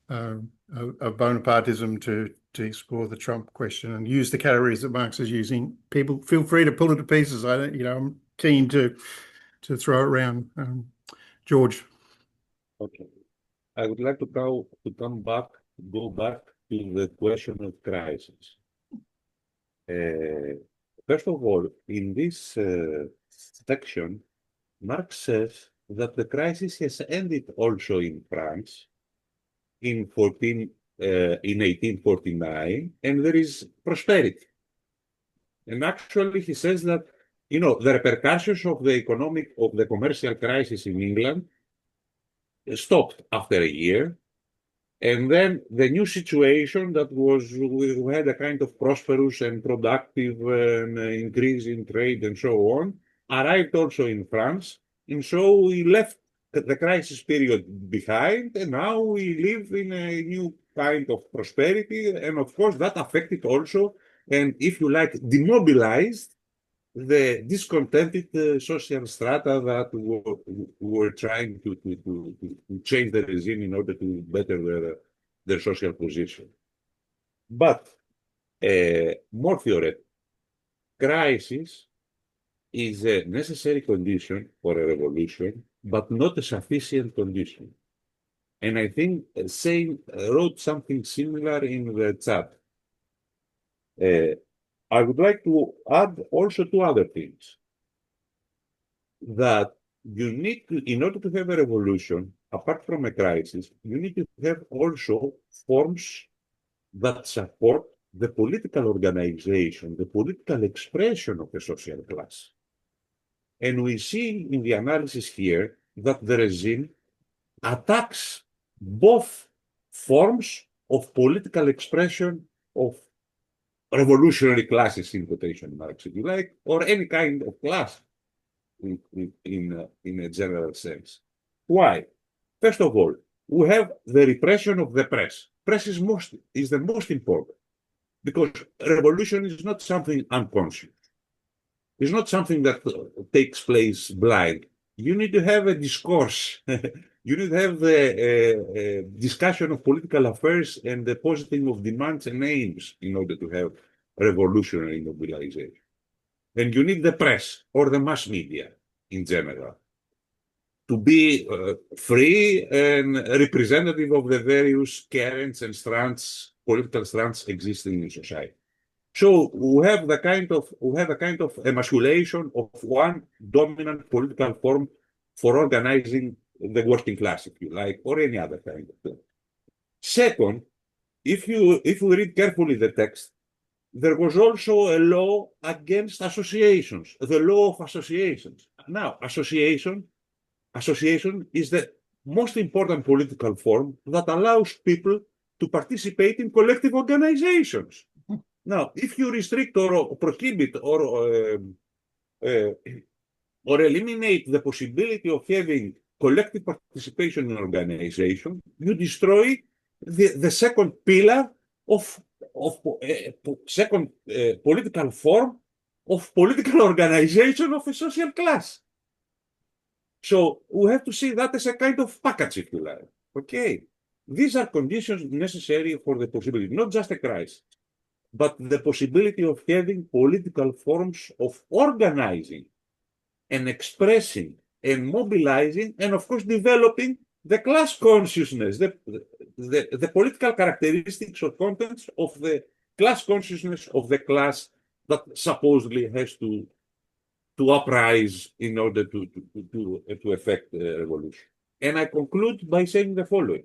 of Bonapartism to explore the Trump question and use the categories that Marx is using. People feel free to pull it to pieces. I'm keen to throw it around. George. Okay. I would like to go back to the question of crisis. First of all, in this section, Marx says that the crisis has ended also in France in 1849, and there is prosperity. And actually, he says that, you know, the repercussions of the commercial crisis in England stopped after a year. And then the new situation that was, we had a kind of prosperous and productive increase in trade and so on, arrived also in France. And so we left the crisis period behind, and now we live in a new kind of prosperity. And of course, that affected also, and if you like, demobilized the discontented social strata that were trying to change the regime in order to better their social position. But more theoretical, crisis is a necessary condition for a revolution, but not a sufficient condition. And I think Sain wrote something similar in the chat. I would like to add also two other things. That you need to, in order to have a revolution, apart from a crisis, you need to have also forms that support the political organization, the political expression of a social class. And we see in the analysis here that the regime attacks both forms of political expression of revolutionary classes, in quotation marks, if you like, or any kind of class in a general sense. Why? First of all, we have the repression of the press. Press is the most important, because revolution is not something unconscious. It's not something that takes place blind. You need to have a discourse. You need to have the discussion of political affairs and the positing of demands and aims in order to have revolutionary mobilization. And you need the press or the mass media in general to be free and representative of the various currents and strands, political strands existing in society. So we have a kind of emasculation of one dominant political form for organizing the working class, if you like, or any other kind of thing. Second, if we read carefully the text, there was also a law against associations, the law of associations. Now, association is the most important political form that allows people to participate in collective organizations. Now, if you restrict or prohibit or eliminate the possibility of having collective participation in organization, you destroy the second pillar of second political form of political organization of a social class. So we have to see that as a kind of package, if you like. Okay. These are conditions necessary for the possibility, not just a crisis, but the possibility of having political forms of organizing and expressing and mobilizing, and of course, developing the class consciousness, the political characteristics or contents of the class consciousness of the class that supposedly has to uprise in order to effect the revolution. And I conclude by saying the following.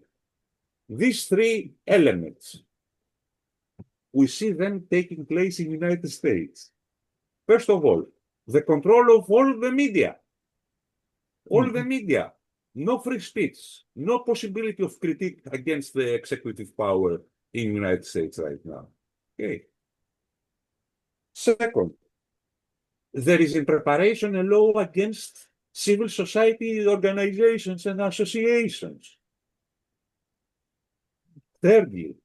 These three elements, we see them taking place in the United States. First of all, the control of all the media. All the media. No free speech. No possibility of critique against the executive power in the United States right now. Okay. Second, there is in preparation a law against civil society organizations and associations. Thirdly,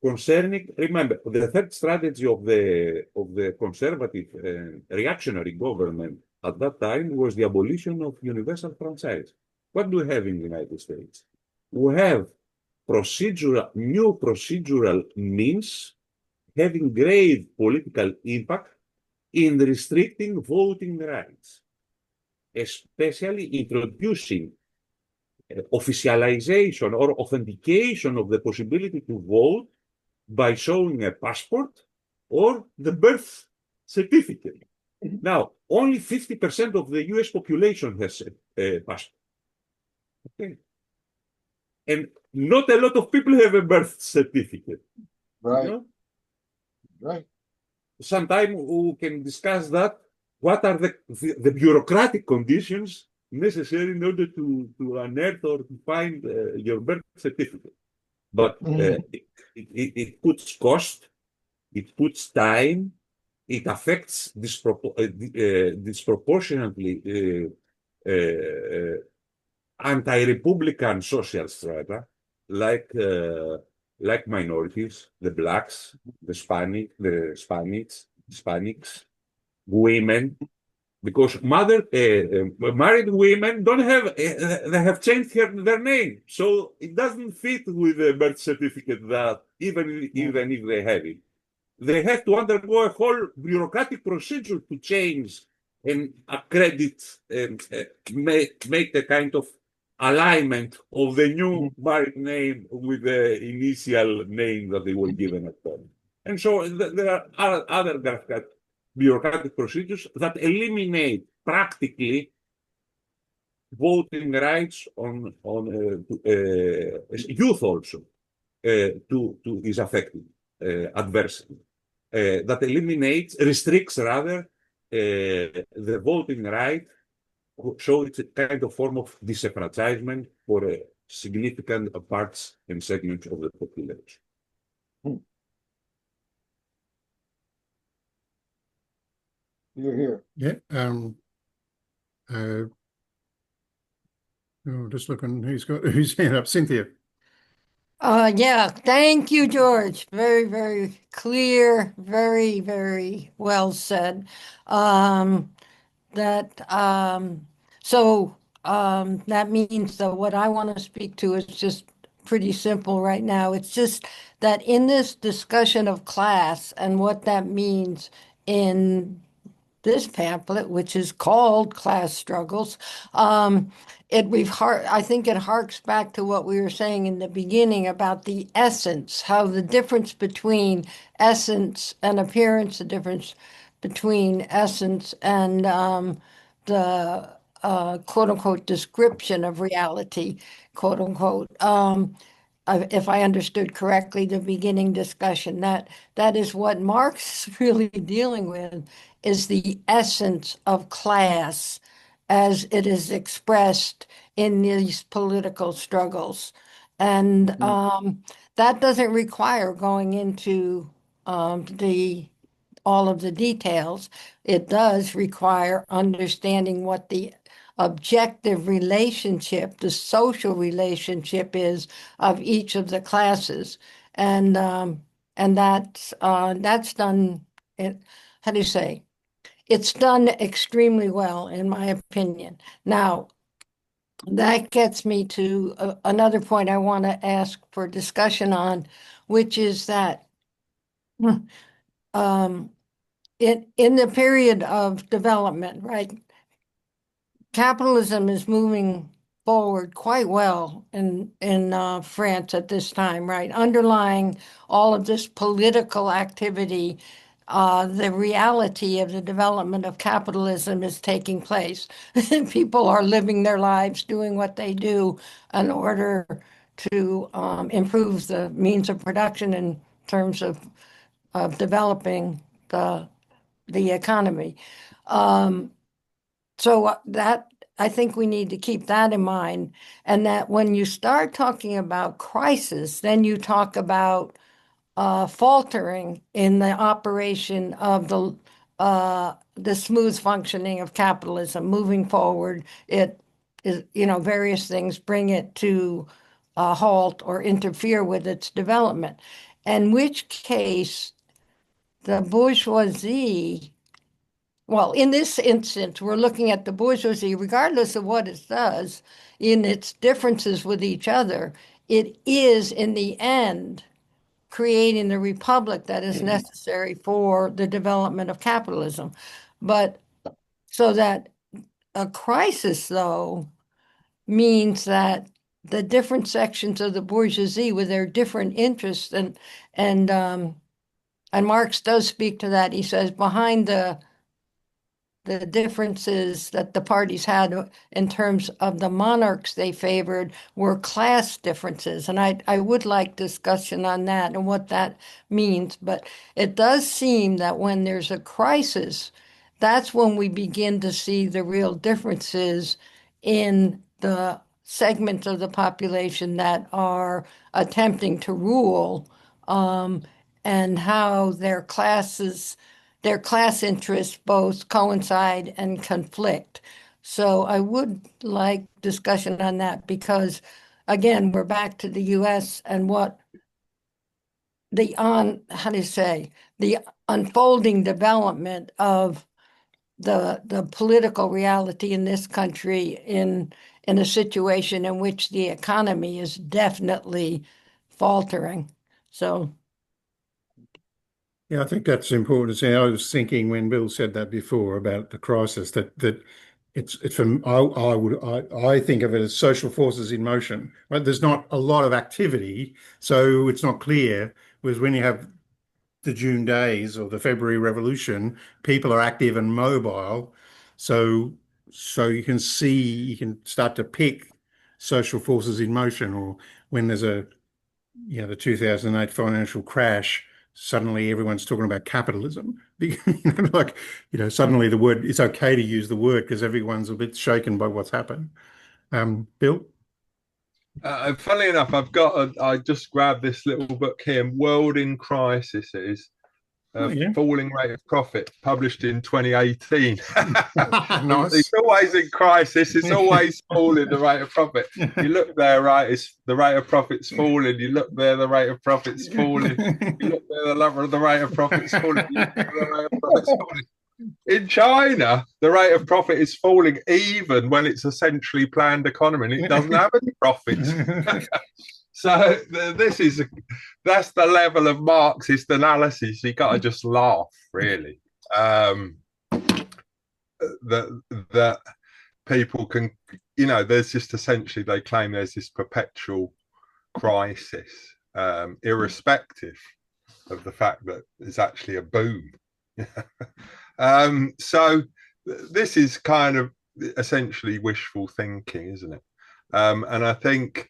concerning, remember, the third strategy of the conservative reactionary government at that time was the abolition of universal franchise. What do we have in the United States? We have new procedural means having grave political impact in restricting voting rights, especially introducing officialization or authentication of the possibility to vote by showing a passport or the birth certificate. Now, only 50% of the US population has a passport. Okay. And not a lot of people have a birth certificate. Right, You know? right. Sometime we can discuss that. What are the bureaucratic conditions necessary in order to unearth or to find your birth certificate? But it puts cost, it puts time, it affects disproportionately anti-republican social strata, like minorities, the blacks, the Hispanics, women, because married women don't have, they have changed their name, so it doesn't fit with the birth certificate that even if they have it. They have to undergo a whole bureaucratic procedure to change and accredit and make a kind of alignment of the new married name with the initial name that they were given at birth. And so there are other bureaucratic procedures that eliminate practically voting rights on youth also is affected adversely. That restricts rather the voting right, so it's a kind of form of disenfranchisement for significant parts and segments of the population. You're here. Yeah. Just looking who's hand up. Cynthia. Yeah, thank you, George. Very, very clear, very, very well said. That means that what I want to speak to is just pretty simple right now. It's just that in this discussion of class and what that means in this pamphlet, which is called Class Struggles, I think it harks back to what we were saying in the beginning about the essence, how the difference between essence and appearance, the difference between essence and the quote unquote description of reality, quote unquote. If I understood correctly, the beginning discussion, that is what Marx is really dealing with, is the essence of class as it is expressed in these political struggles. And that doesn't require going into all of the details. It does require understanding what the objective relationship, the social relationship is of each of the classes. And that's done, how do you say? It's done extremely well, in my opinion. Now, That gets me to another point I want to ask for discussion on, which is that um, in the period of development, right, capitalism is moving forward quite well in France at this time, right? Underlying all of this political activity, the reality of the development of capitalism is taking place. People are living their lives, doing what they do in order to improve the means of production in terms of developing the economy. So that I think we need to keep that in mind, and that when you start talking about crisis, then you talk about faltering in the operation of the smooth functioning of capitalism moving forward. It is, various things bring it to a halt or interfere with its development. In which case, the bourgeoisie, well, in this instance, we're looking at the bourgeoisie, regardless of what it does in its differences with each other, it is in the end creating the republic that is necessary for the development of capitalism. But so that a crisis, though, means that the different sections of the bourgeoisie with their different interests and Marx does speak to that. He says behind the differences that the parties had in terms of the monarchs they favored were class differences. And I would like discussion on that and what that means. But it does seem that when there's a crisis, that's when we begin to see the real differences in the segments of the population that are attempting to rule, and how their class interests both coincide and conflict. So I would like discussion on that because, again, we're back to the U.S. and what how do you say, the unfolding development of the political reality in this country in a situation in which the economy is definitely faltering. So Yeah, I think that's important to say. I was thinking when Bill said that before about the crisis that it's from I think of it as social forces in motion. Right? There's not a lot of activity, so it's not clear. Whereas when you have the June days or the February Revolution, people are active and mobile, so you can start to pick social forces in motion. Or when there's the 2008 financial crash, suddenly everyone's talking about capitalism. Suddenly it's okay to use the word because everyone's a bit shaken by what's happened. Bill? Funnily enough, I just grabbed this little book here, World in Crisis. It is Falling Rate of Profit, published in 2018. Nice. It's always in crisis. It's always falling, the rate of profit. You look there, right, the rate of profit's falling. You look there, the rate of profit's falling. You look there, the rate of profit's falling. You look there, the rate of profit's falling. In China, the rate of profit is falling even when it's a centrally planned economy and it doesn't have any profits. So that's the level of Marxist analysis. You got to just laugh, really. That people can, there's just essentially, they claim there's this perpetual crisis, irrespective of the fact that there's actually a boom. So this is kind of essentially wishful thinking, isn't it? And I think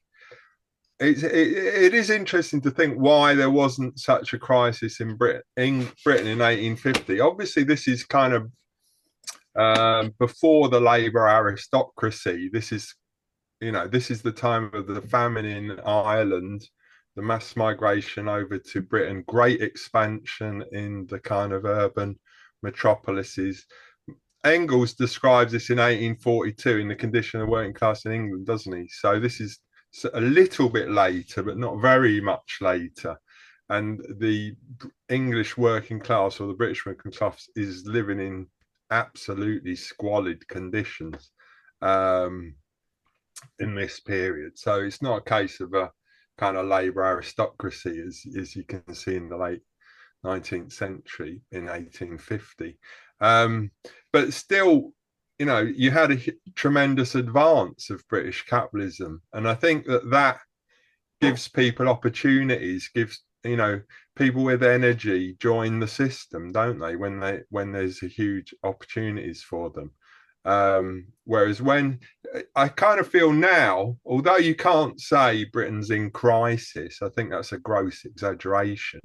it is interesting to think why there wasn't such a crisis in Britain in 1850. Obviously, this is kind of before the Labour aristocracy. This is the time of the famine in Ireland, the mass migration over to Britain, great expansion in the kind of urban metropolises. Engels describes this in 1842 in the condition of the working class in England, doesn't he? So this is a little bit later, but not very much later. And the English working class, or the British working class, is living in absolutely squalid conditions. in this period. So it's not a case of a kind of labour aristocracy as you can see in the late 19th century in 1850. But still, you know, you had a tremendous advance of British capitalism. And I think that gives people opportunities, gives, you know, people with energy join the system, don't they, when there's a huge opportunities for them. Whereas when I kind of feel now, although you can't say Britain's in crisis, I think that's a gross exaggeration.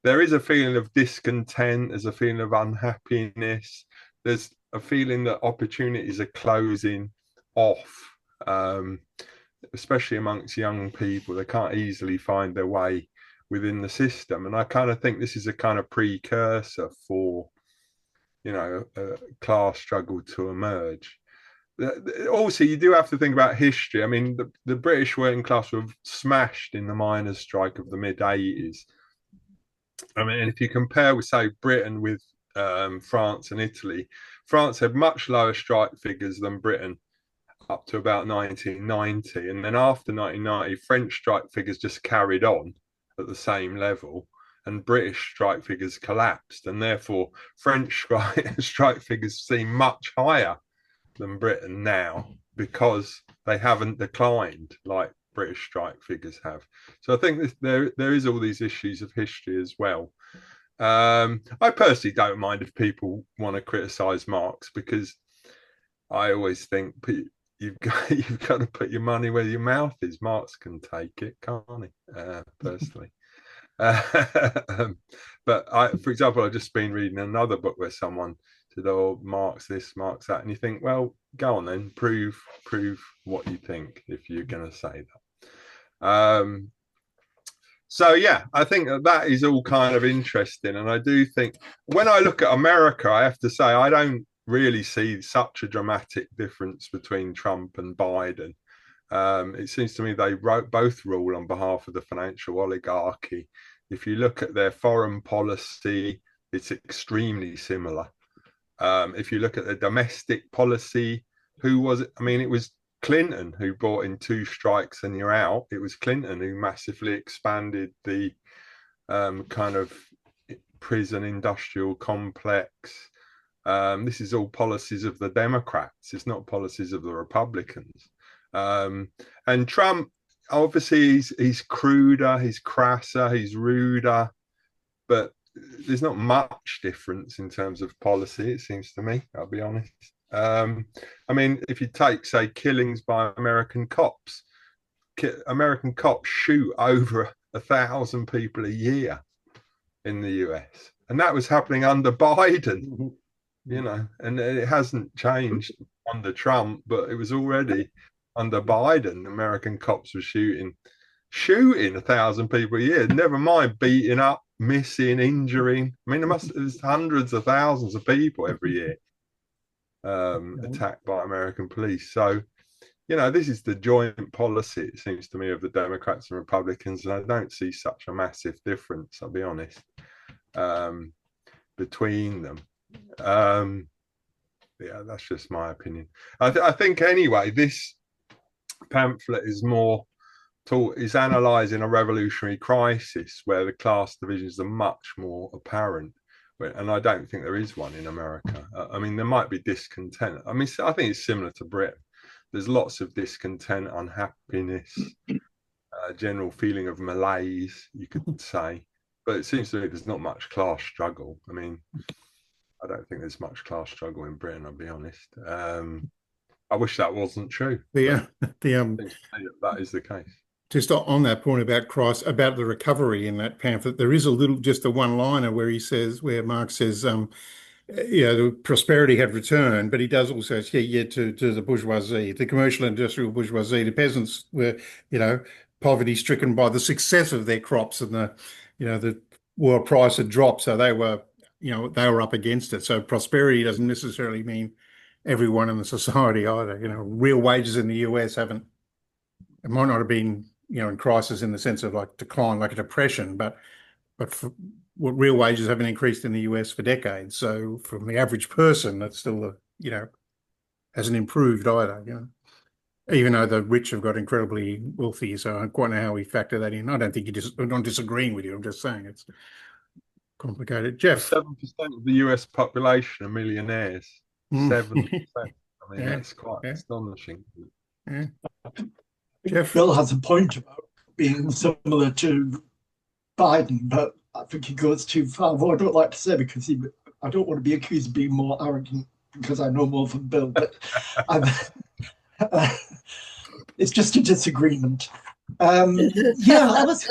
There is a feeling of discontent, there's a feeling of unhappiness, there's a feeling that opportunities are closing off, especially amongst young people. They can't easily find their way within the system. And I kind of think this is a kind of precursor for, you know, a class struggle to emerge. Also, you do have to think about history. I mean, the British working class were smashed in the miners' strike of the mid-80s. I mean, if you compare with, say, Britain with France and Italy, France had much lower strike figures than Britain up to about 1990. And then after 1990, French strike figures just carried on at the same level, and British strike figures collapsed. And therefore, French strike figures seem much higher than Britain now because they haven't declined like British strike figures have. So I think there is all these issues of history as well. I personally don't mind if people want to criticize Marx, because I always think you've got to put your money where your mouth is. Marx can take it, can't he? Personally. But for example, I've just been reading another book where someone said, "Oh, Marx this, Marx that," and you think, well, go on then, prove what you think if you're going to say that. So yeah, I think that is all kind of interesting, and I do think when I look at America, I have to say I don't really see such a dramatic difference between Trump and Biden. It seems to me they both rule on behalf of the financial oligarchy. If you look at their foreign policy, it's extremely similar. If you look at the domestic policy, who was it? I mean, it was Clinton who brought in 2 strikes and you're out. It was Clinton who massively expanded the kind of prison industrial complex. This is all policies of the Democrats. It's not policies of the Republicans. And Trump, obviously, he's cruder, he's crasser, he's ruder, but there's not much difference in terms of policy, it seems to me, I'll be honest. I mean, if you take, say, killings by American cops shoot over 1,000 people a year in the US. And that was happening under Biden, you know, and it hasn't changed under Trump, but it was already under Biden. American cops were shooting 1,000 people a year, never mind beating up, missing, injuring. I mean, there's hundreds of thousands of people every year attacked by American police. So, you know, this is the joint policy, it seems to me, of the Democrats and Republicans, and I don't see such a massive difference, I'll be honest, between them. Yeah, that's just my opinion. I think anyway, this pamphlet is is analysing a revolutionary crisis where the class divisions are much more apparent, and I don't think there is one in America. I mean, there might be discontent. I mean, I think it's similar to Britain. There's lots of discontent, unhappiness, general feeling of malaise, you could say. But it seems to me there's not much class struggle. I mean, I don't think there's much class struggle in Britain, I'll be honest. I wish that wasn't true. That is the case. Just on that point about about the recovery in that pamphlet, there is just a one-liner where Marx says, the prosperity had returned, but he does also say, to the bourgeoisie, the commercial industrial bourgeoisie, the peasants were, poverty-stricken by the success of their crops, and the world price had dropped, so they were up against it. So prosperity doesn't necessarily mean everyone in the society either. Real wages in the US it might not have been, in crisis in the sense of like decline, like a depression, but real wages haven't increased in the US for decades. So from the average person, that's still, hasn't improved either. even though the rich have got incredibly wealthy. So I don't quite know how we factor that in. I don't think I'm not disagreeing with you. I'm just saying it's complicated. Jeff. 7% of the US population are millionaires. 7%. I mean, Yeah, that's quite astonishing. yeah. Jeff? Bill has a point about being similar to Biden, but I think he goes too far. What I don't like to say, because I don't want to be accused of being more arrogant because I know more than Bill, but it's just a disagreement. Yeah, I was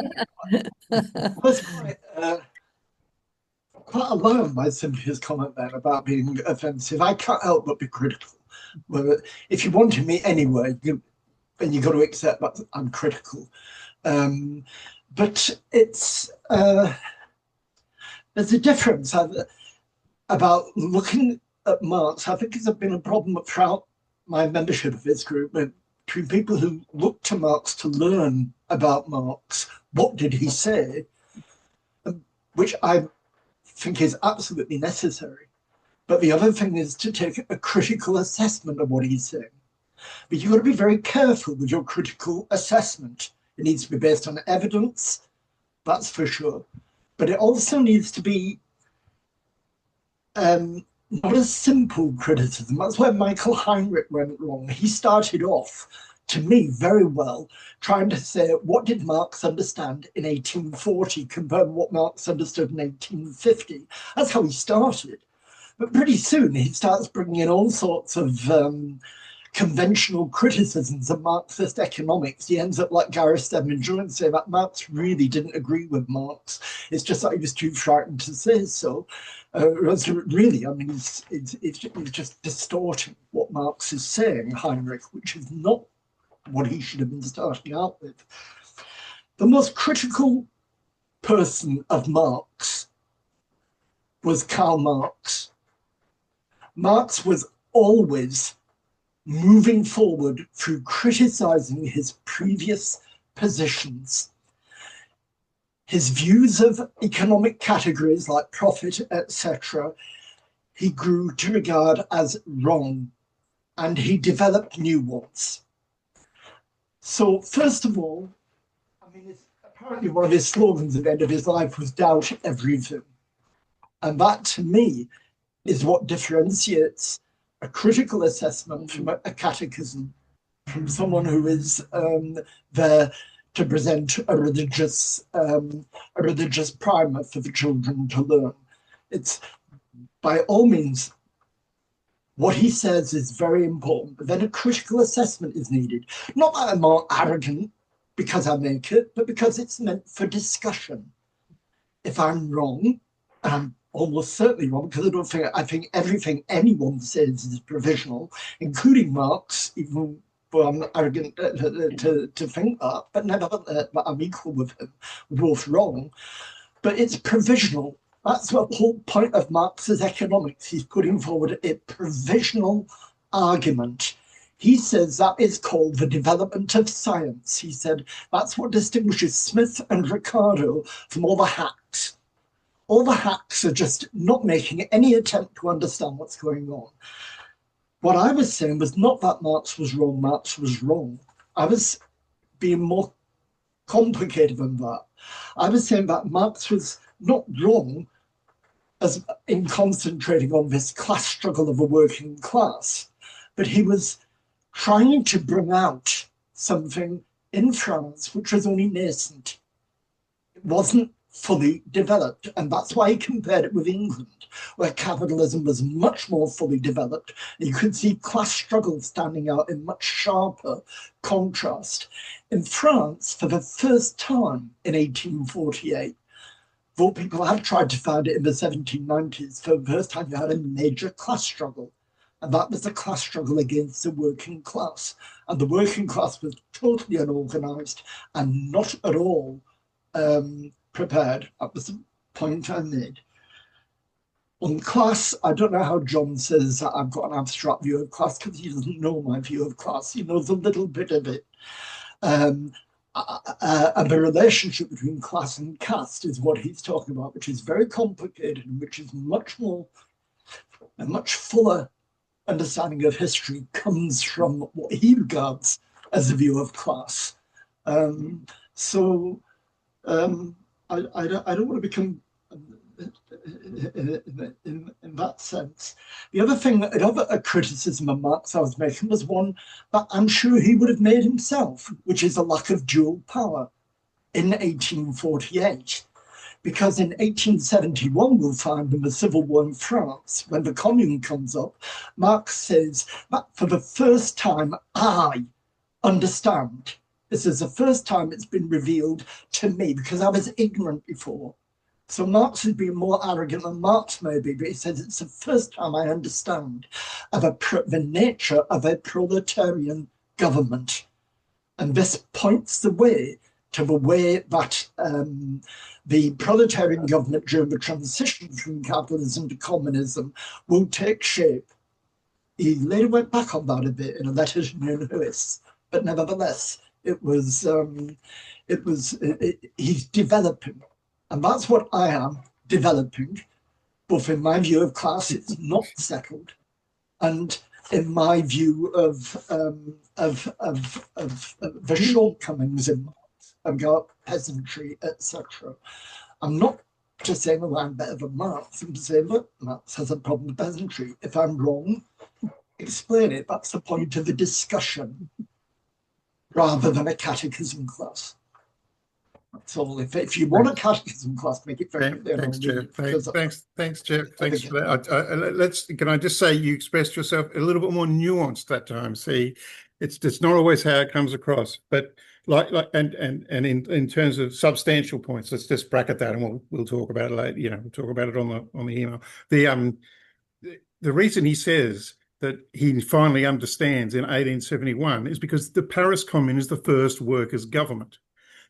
quite alarmed by Cynthia's comment then about being offensive. I can't help but be critical. But if you wanted me anyway, then you've got to accept that I'm critical. But it's there's a difference about looking at Marx. I think it's been a problem throughout my membership of this group between people who look to Marx to learn about Marx. What did he say? Which I think is absolutely necessary. But the other thing is to take a critical assessment of what he's saying. But you've got to be very careful with your critical assessment. It needs to be based on evidence, that's for sure. But it also needs to be not a simple criticism. That's where Michael Heinrich went wrong. He started off, to me, very well, trying to say, what did Marx understand in 1840 compared to what Marx understood in 1850? That's how he started. But pretty soon he starts bringing in all sorts of conventional criticisms of Marxist economics. He ends up like Gareth Stedman Jones saying that Marx really didn't agree with Marx. It's just that he was too frightened to say so. Really, I mean, it's just distorting what Marx is saying, Heinrich, which is not what he should have been starting out with. The most critical person of Marx was Karl Marx. Marx was always moving forward through criticizing his previous positions. His views of economic categories like profit, etc., he grew to regard as wrong, and he developed new ones. So first of all, I mean, apparently one of his slogans at the end of his life was doubt everything. And that, to me, is what differentiates a critical assessment from a catechism, from someone who is there to present a religious primer for the children to learn. It's, by all means, what he says is very important, but then a critical assessment is needed. Not that I'm more arrogant because I make it, but because it's meant for discussion. If I'm wrong, and I'm almost certainly wrong, because I think everything anyone says is provisional, including Marx, even though I'm arrogant to think that, but nevertheless, I'm equal with him. We're both wrong, but it's provisional. That's the whole point of Marx's economics. He's putting forward a provisional argument. He says that is called the development of science. He said that's what distinguishes Smith and Ricardo from all the hacks. All the hacks are just not making any attempt to understand what's going on. What I was saying was not that Marx was wrong, Marx was wrong. I was being more complicated than that. I was saying that Marx was not wrong as in concentrating on this class struggle of a working class, but he was trying to bring out something in France which was only nascent. It wasn't fully developed, and that's why he compared it with England, where capitalism was much more fully developed. You could see class struggle standing out in much sharper contrast. In France, for the first time in 1848, though people have tried to find it in the 1790s, for the first time you had a major class struggle, and that was the class struggle against the working class. And the working class was totally unorganized and not at all prepared. That was the point I made. On class, I don't know how John says that I've got an abstract view of class, because he doesn't know my view of class. He knows a little bit of it. And the relationship between class and caste is what he's talking about, which is very complicated and which is much more and much fuller understanding of history comes from what he regards as a view of class. So I don't want to become in that sense. The other thing, another criticism of Marx I was making was one that I'm sure he would have made himself, which is a lack of dual power in 1848. Because in 1871, we'll find in the Civil War in France, when the Commune comes up, Marx says that for the first time, I understand. This is the first time it's been revealed to me, because I was ignorant before. So Marx is being more arrogant than Marx may be, but he says it's the first time I understand of the nature of a proletarian government. And this points the way to the way that the proletarian government during the transition from capitalism to communism will take shape. He later went back on that a bit in a letter to Newman Lewis, but nevertheless, he's developing. And that's what I am, developing. Both in my view of class, it's not settled, and in my view of the shortcomings in Marx about peasantry, etc. I'm not just saying, well, I'm better than Marx. I'm just saying, look, Marx has a problem with peasantry. If I'm wrong, explain it. That's the point of the discussion, rather than a catechism class. That's all. If you want a catechism class, make it very clear. Thanks, Jeff. Thanks, Jeff. Thanks for that. Can I just say you expressed yourself a little bit more nuanced that time. See, it's not always how it comes across, but in terms of substantial points, let's just bracket that, and we'll talk about it later. We'll talk about it on the email. The reason he says that he finally understands in 1871 is because the Paris Commune is the first workers' government.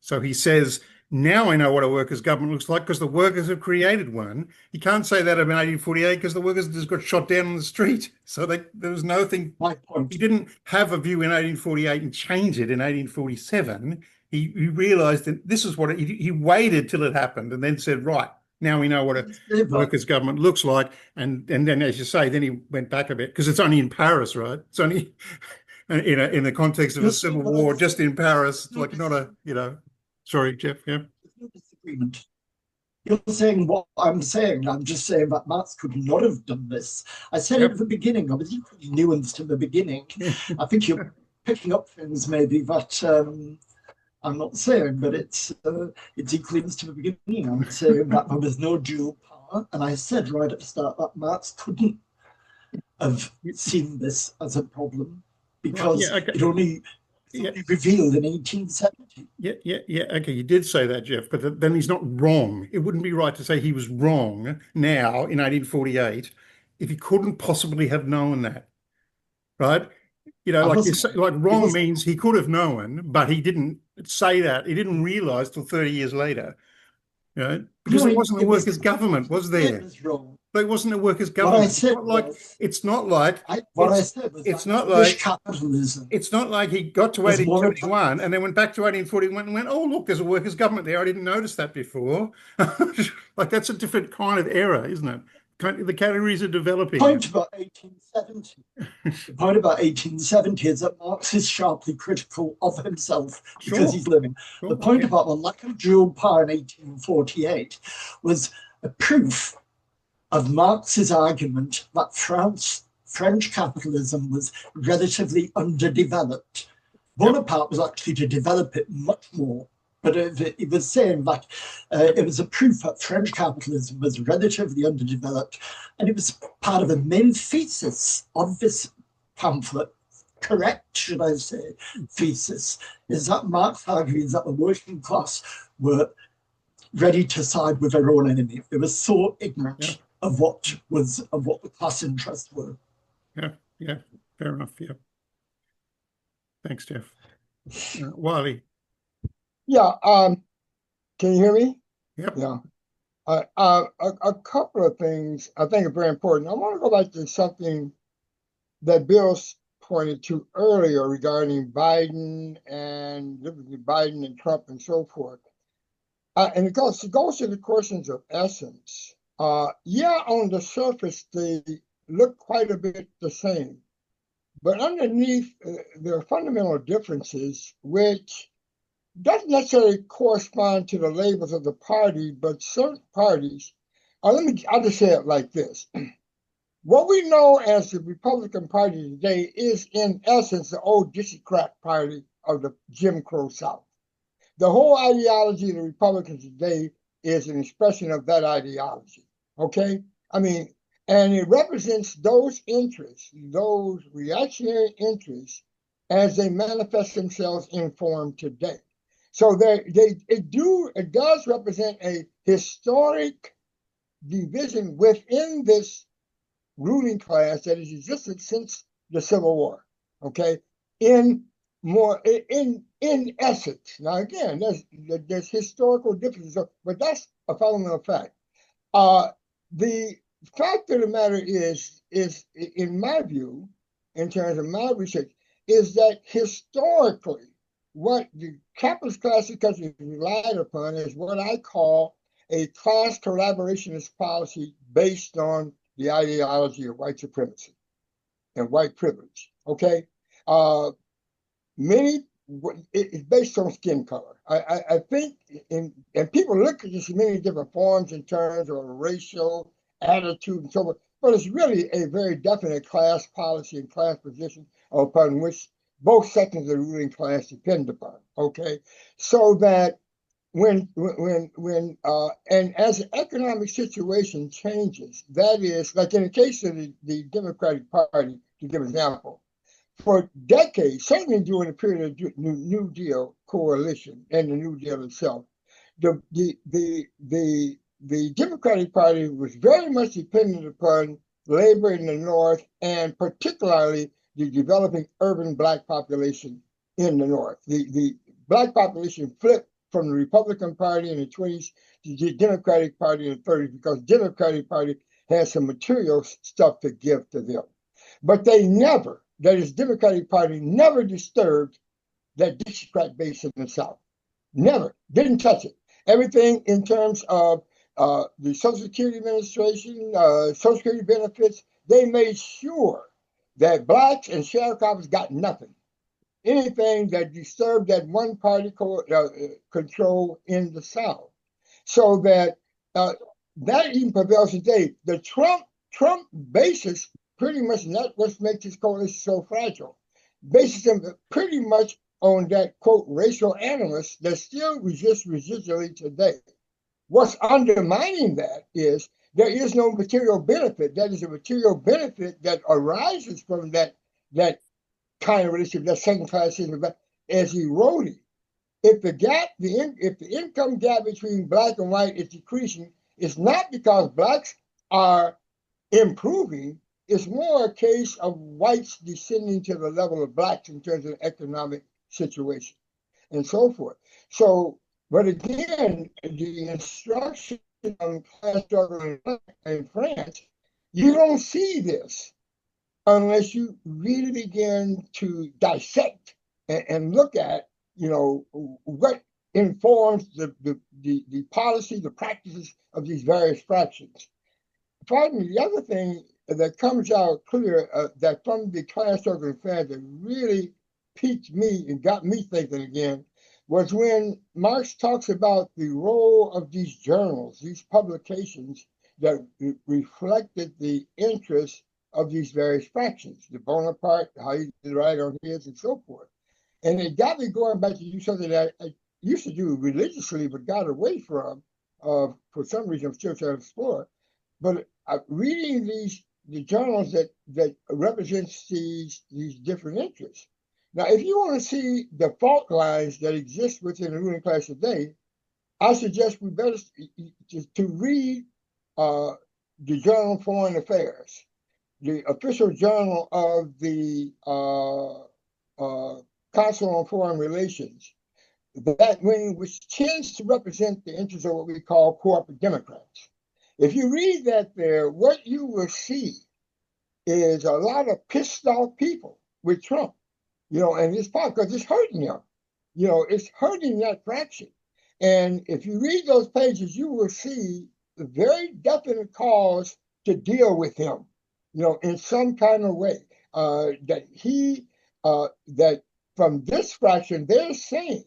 So he says, now I know what a workers' government looks like because the workers have created one. You can't say that about 1848 because the workers just got shot down on the street. So there was nothing. My point. He didn't have a view in 1848 and change it in 1847. He realized that this is what he waited till it happened and then said, right, now we know what a workers' government looks like. And then, as you say, then he went back a bit because it's only in Paris, right? It's only in the context of a civil war, just in Paris, like not a, Sorry, Jeff, yeah. There's no disagreement. You're saying what I'm saying. I'm just saying that Marx could not have done this. I said it at the beginning. I was equally nuanced in the beginning. I think you're picking up things maybe that I'm not saying, but it's equally nuanced to the beginning. I'm saying that there was no dual power. And I said right at the start that Marx couldn't have seen this as a problem because it only revealed in 1870. Yeah. Okay, you did say that, Jeff, but then he's not wrong. It wouldn't be right to say he was wrong now in 1848 if he couldn't possibly have known that, right? Like wrong means he could have known, but he didn't say that. He didn't realize till 30 years later, because it wasn't a workers' government, was there? It was wrong. But it wasn't a workers' government. It's not like capitalism. It's not like he got to 1871 and then went back to 1841 and went, oh, look, there's a workers' government there. I didn't notice that before. Like, that's a different kind of error, isn't it? The categories are developing. The point about 1870 is that Marx is sharply critical of himself because he's living. The point about the lack of dual power in 1848 was a proof of Marx's argument that French capitalism was relatively underdeveloped. Bonaparte was actually to develop it much more, but it was saying that it was a proof that French capitalism was relatively underdeveloped, and it was part of the main thesis of this pamphlet, correct, should I say, thesis, is that Marx argues that the working class were ready to side with their own enemy. They were so ignorant of what the class interests were. Yeah, fair enough. Yeah, thanks, Jeff. Wiley. Yeah. Can you hear me? Yep. Yeah. A couple of things I think are very important. I want to go back to something that Bill pointed to earlier regarding Biden and Trump and so forth. And it goes to the questions of essence. On the surface, the look quite a bit the same. But underneath, there are fundamental differences which doesn't necessarily correspond to the labels of the party, but certain parties. I'll just say it like this. What we know as the Republican Party today is, in essence, the old Dixiecrat Party of the Jim Crow South. The whole ideology of the Republicans today is an expression of that ideology. Okay? I mean, and it represents those interests, those reactionary interests, as they manifest themselves in form today. So it does represent a historic division within this ruling class that has existed since the Civil War. Okay, in essence. Now again, there's historical differences, but that's a fundamental fact. The fact of the matter is in my view, in terms of my research, is that historically, what the capitalist class of country relied upon is what I call a class collaborationist policy based on the ideology of white supremacy and white privilege. Okay, it's based on skin color. I think, and people look at this in many different forms in terms of racial attitude and so forth, but it's really a very definite class policy and class position upon which both sections of the ruling class depend upon. Okay, so that and as the economic situation changes, that is, like in the case of the Democratic Party, to give an example, for decades, certainly during the period of the New Deal coalition and the New Deal itself, the Democratic Party was very much dependent upon labor in the North, and particularly the developing urban Black population in the North. The Black population flipped from the Republican Party in the 20s to the Democratic Party in the 30s because the Democratic Party has some material stuff to give to them. But they never, that is, Democratic Party never disturbed that Dixiecrat base in the South. Never. Didn't touch it. Everything in terms of the Social Security Administration, Social Security benefits, they made sure that Blacks and sharecroppers got nothing. Anything that disturbed that one party control in the South. So that that even prevails today. The Trump basis pretty much, and that's what makes this coalition so fragile, bases them pretty much on that, quote, racial animus that still exists residually today. What's undermining that is there is no material benefit. That is a material benefit that arises from that kind of relationship, that second class system, as eroding. If the income gap between Black and white is decreasing, it's not because Blacks are improving. It's more a case of whites descending to the level of Blacks in terms of economic situation and so forth. So, but again, the instruction on class struggle in France, you don't see this unless you really begin to dissect and look at, what informs the policy, the practices of these various fractions. Finally, the other thing that comes out clear that from the class struggle in France that really piqued me and got me thinking again was when Marx talks about the role of these journals, these publications that reflected the interests of these various fractions, the Bonaparte, how he did write on his, and so forth. And it got me going back to do something that I used to do religiously, but got away from, for some reason I'm still trying to explore. But reading the journals that represents these different interests. Now, if you want to see the fault lines that exist within the ruling class today, I suggest we better to read the Journal of Foreign Affairs, the official journal of the Council on Foreign Relations, that wing which tends to represent the interests of what we call corporate Democrats. If you read that there, what you will see is a lot of pissed off people with Trump, and it's part because it's hurting them. It's hurting that fraction. And if you read those pages, you will see the very definite cause to deal with him. in some kind of way. That from this fraction, they're saying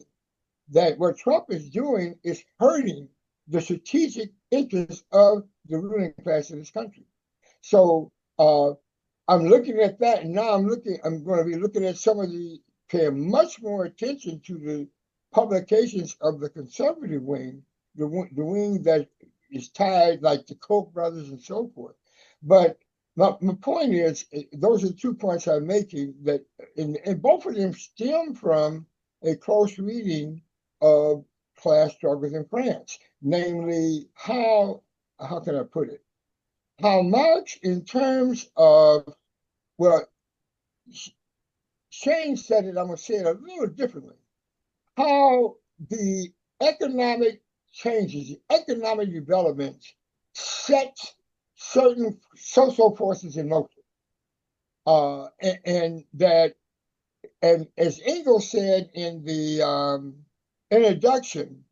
that what Trump is doing is hurting the strategic interests of the ruling class in this country. So I'm looking at that, and now I'm going to be looking at paying much more attention to the publications of the conservative wing, the wing that is tied like the Koch brothers and so forth. But my point is, those are 2 points I'm making, that and both of them stem from a close reading of class struggles in France, namely how can I put it? How Marx, in terms of, well, Shane said it, I'm going to say it a little differently. How the economic changes, the economic developments set certain social forces in motion. And as Engels said in the introduction,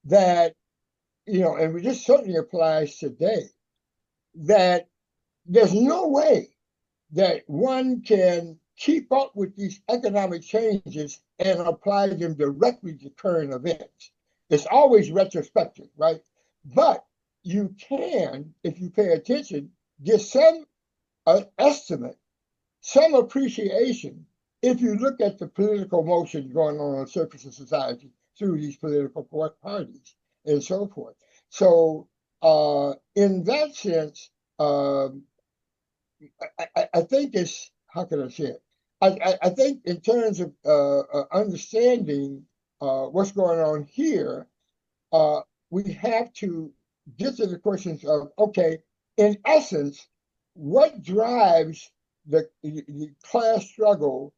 that, and this certainly applies today, that there's no way that one can keep up with these economic changes and apply them directly to current events. It's always retrospective, right? But you can, if you pay attention, get some estimate, some appreciation, if you look at the political motion going on the surface of society through these political parties and so forth. So in that sense, I think it's, how can I say it? I think in terms of understanding what's going on here, we have to get to the questions of, okay, in essence, what drives the class struggle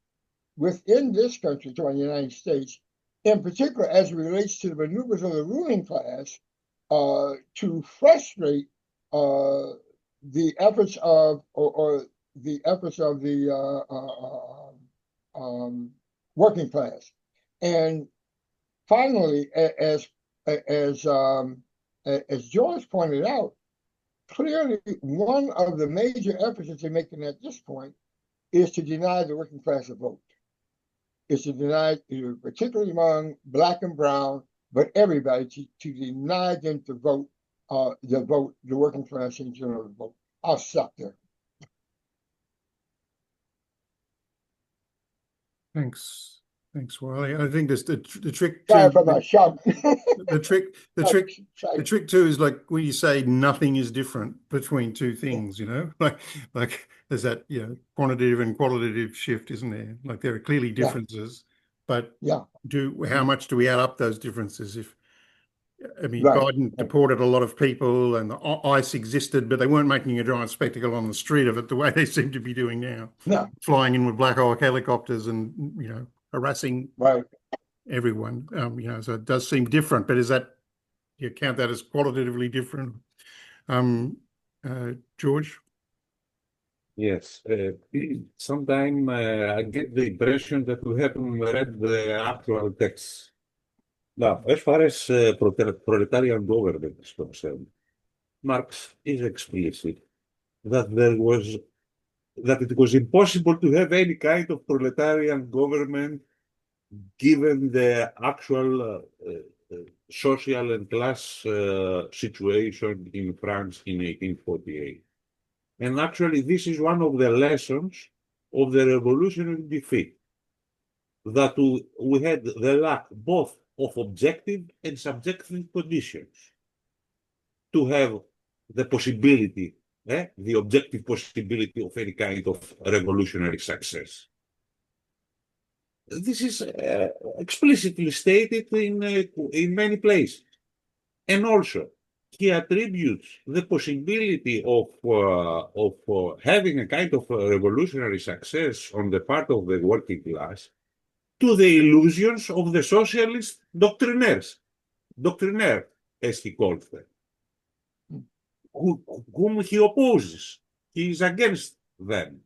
within this country, to the United States, in particular as it relates to the maneuvers of the ruling class to frustrate the efforts of the efforts of the working class. And finally, as George pointed out, clearly one of the major efforts that they're making at this point is to deny the working class a vote. Is to deny, particularly among Black and brown, but everybody, to deny them to vote, the working class in general to vote. I'll stop there. Thanks, Wiley. I think there's the trick. Sorry for my shout. The trick too is like when you say nothing is different between two things. Like there's that quantitative and qualitative shift, isn't there? Like there are clearly differences, but how much do we add up those differences? Biden deported a lot of people, and the ICE existed, but they weren't making a giant spectacle on the street of it the way they seem to be doing now. No. Flying in with Black Hawk helicopters and harassing everyone. So it does seem different. But is that, you count that as qualitatively different? George? Yes. Sometimes I get the impression that we haven't read the actual text. Now, as far as proletarian government is concerned, Marx is explicit that it was impossible to have any kind of proletarian government given the actual social and class situation in France in 1848. And actually, this is one of the lessons of the revolutionary defeat, that we had the lack both of objective and subjective conditions to have the possibility, the objective possibility of any kind of revolutionary success. This is explicitly stated in many places. And also, he attributes the possibility of having a kind of revolutionary success on the part of the working class to the illusions of the socialist doctrinaire, as he calls them, whom he opposes. He is against them.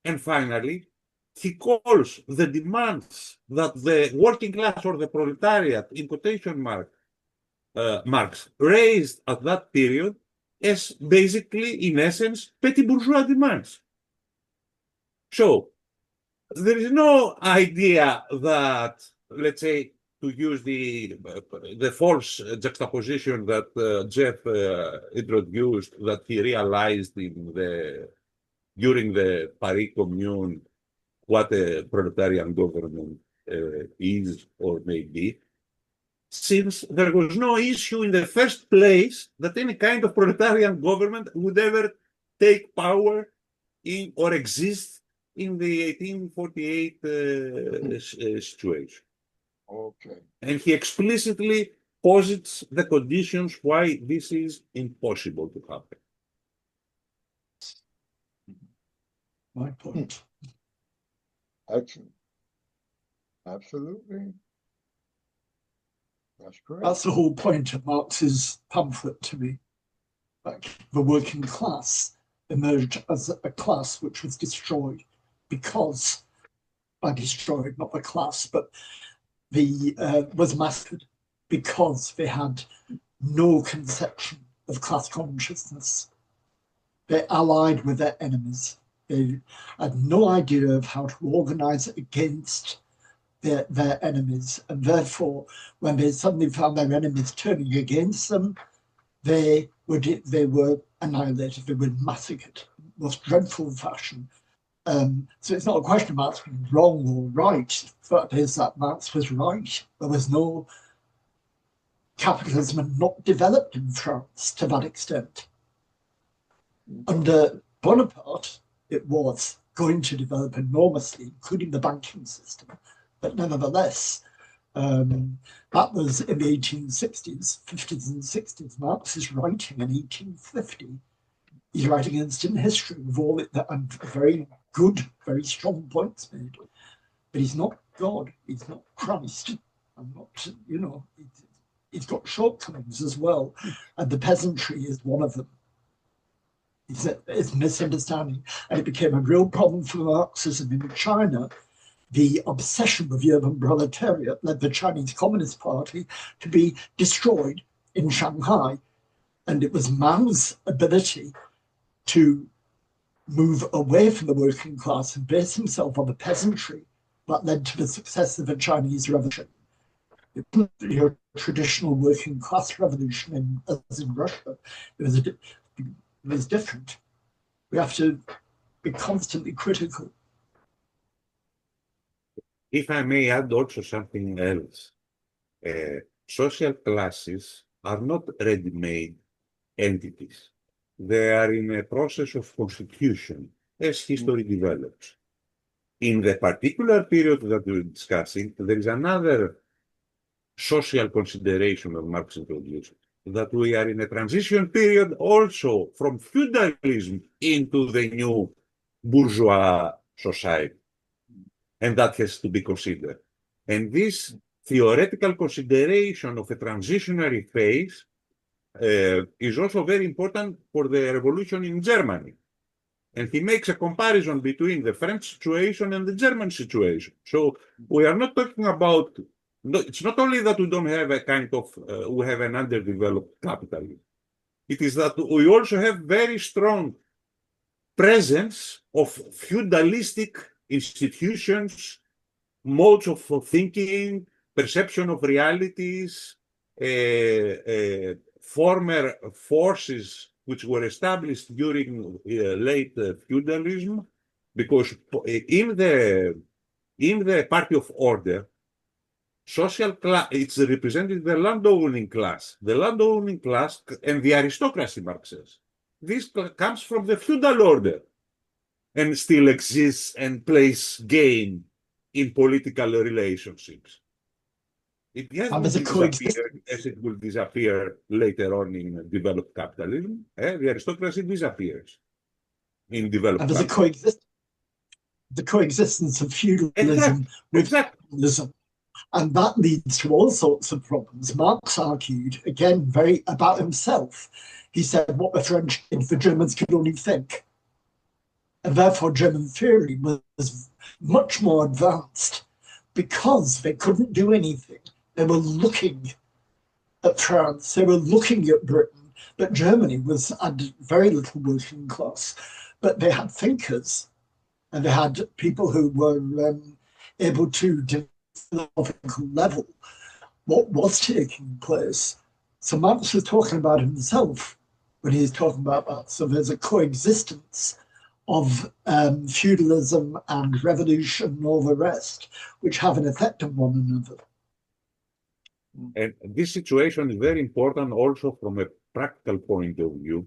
And finally, he calls the demands that the working class or the proletariat, in quotation marks, raised at that period as basically, in essence, petty bourgeois demands. So there is no idea that, let's say, to use the false juxtaposition that Jeff introduced, that he realized during the Paris Commune what a proletarian government is or may be, since there was no issue in the first place that any kind of proletarian government would ever take power in or exist in the 1848 situation. Okay. And he explicitly posits the conditions why this is impossible to happen. My point. Excellent. Absolutely. That's correct. That's the whole point of Marx's pamphlet to me. Like, the working class emerged as a class which was destroyed because, destroyed, not the class, but was massacred because they had no conception of class consciousness. They allied with their enemies. They had no idea of how to organize against their enemies. And therefore, when they suddenly found their enemies turning against them, they were annihilated, they were massacred in the most dreadful fashion. So it's not a question of Marx being wrong or right. The fact is that Marx was right. There was no capitalism had not developed in France to that extent. Under Bonaparte, it was going to develop enormously, including the banking system. But nevertheless, that was in the 1860s, 50s and 60s. Marx is writing in 1850. He's writing instant history with all it and very good, very strong points made. But he's not God. He's not Christ. I'm not, he's got shortcomings as well. And the peasantry is one of them. It's misunderstanding. And it became a real problem for Marxism in China. The obsession with the urban proletariat led the Chinese Communist Party to be destroyed in Shanghai. And it was Mao's ability to move away from the working class and base himself on the peasantry that led to the success of the Chinese Revolution. It wasn't your traditional working class revolution as in Russia. It was different. We have to be constantly critical. If I may add also something else, social classes are not ready-made entities. They are in a process of constitution as history develops. In the particular period that we're discussing, there is another social consideration that Marx introduced, that we are in a transition period also from feudalism into the new bourgeois society. And that has to be considered. And this theoretical consideration of a transitionary phase is also very important for the revolution in Germany. And he makes a comparison between the French situation and the German situation. So we are not talking about, it's not only that we don't have a kind of, we have an underdeveloped capitalism. It is that we also have very strong presence of feudalistic institutions, modes of thinking, perception of realities, former forces which were established during late feudalism, because in the party of order, social class, it's represented the landowning class. The landowning class and the aristocracy, Marx says. This comes from the feudal order and still exists and plays game in political relationships. It has disappeared as it will disappear later on in developed capitalism. The aristocracy disappears in developed and capitalism. The coexistence of feudalism with capitalism. And that leads to all sorts of problems. Marx argued, again, very about himself. He said what the French did, the Germans could only think. And therefore German theory was much more advanced because they couldn't do anything. They were looking at France, they were looking at Britain, But Germany had very little working class, but they had thinkers and they had people who were able to define at the philosophical level what was taking place. So Marx was talking about himself when he's talking about that. So there's a coexistence of feudalism and revolution and all the rest, which have an effect on one another. And this situation is very important also from a practical point of view,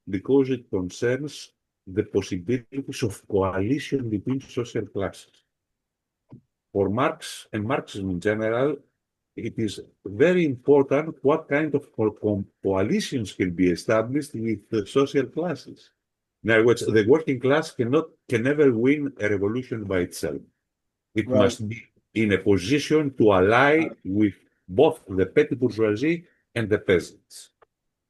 because it concerns the possibilities of coalition between social classes. For Marx and Marxism in general, it is very important what kind of coalitions can be established with the social classes. In other words, the working class can never win a revolution by itself. It Right. must be in a position to ally with both the petty bourgeoisie and the peasants.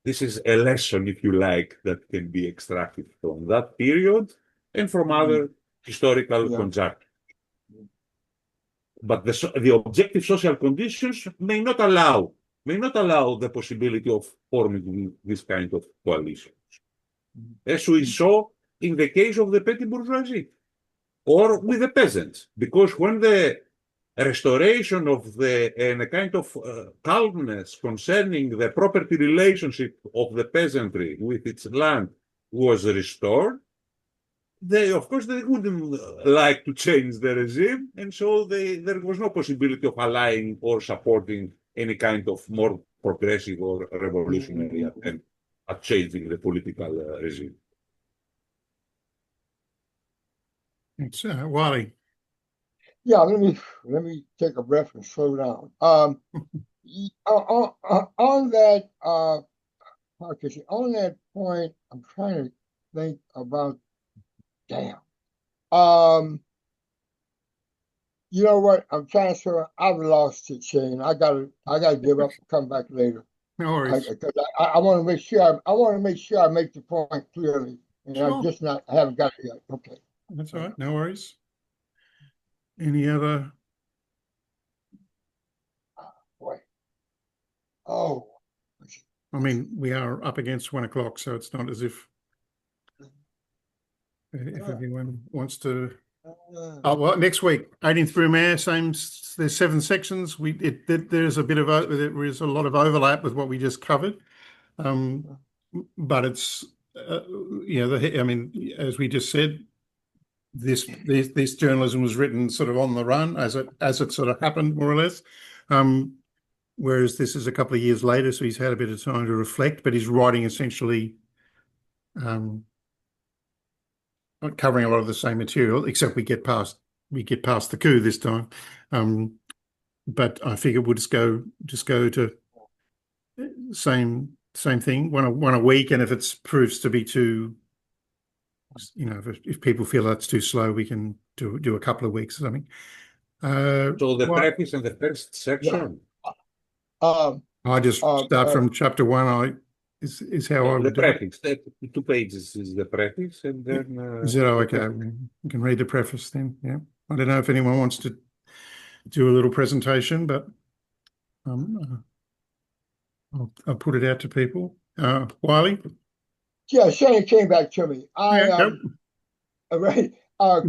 This is a lesson, if you like, that can be extracted from that period and from other historical conjunctures. But the objective social conditions may not allow the possibility of forming this kind of coalitions, as we saw in the case of the petty bourgeoisie or with the peasants, because when the restoration of and a kind of calmness concerning the property relationship of the peasantry with its land was restored, of course, they wouldn't like to change the regime, and so there was no possibility of allying or supporting any kind of more progressive or revolutionary attempt at changing the political regime. It's Wally. Yeah, let me take a breath and slow down. On that, on that point, I'm trying to think about. Damn. You know what? I'm trying to. I've lost it, Shane. I gotta give up and come back later. No worries. Because I want to make sure. I want to make sure I make the point clearly, and Sure. I'm just not. I haven't got it yet. Okay. That's all right. No worries. Any other? Boy. Oh. I mean, we are up against 1 o'clock, so it's not as if everyone wants to. Oh, well, next week, 18th Brumaire, same. There's 7 sections. There's a bit of there is a lot of overlap with what we just covered, but it's I mean, as we just said, this journalism was written sort of on the run as it sort of happened, more or less. Whereas this is a couple of years later, so he's had a bit of time to reflect, but he's writing essentially covering a lot of the same material, except we get past the coup this time. But I figure we'll just go to same thing, one a week, and if it proves to be too, if people feel that's too slow, we can do a couple of weeks or something. So the preface and the first section. I just start from chapter 1. Is how I would the preface. do it. 2 pages is the preface, and then. Is that okay? We can read the preface then. Yeah. I don't know if anyone wants to do a little presentation, but I'll put it out to people. Wiley? Yeah, Shane came back to me. Right.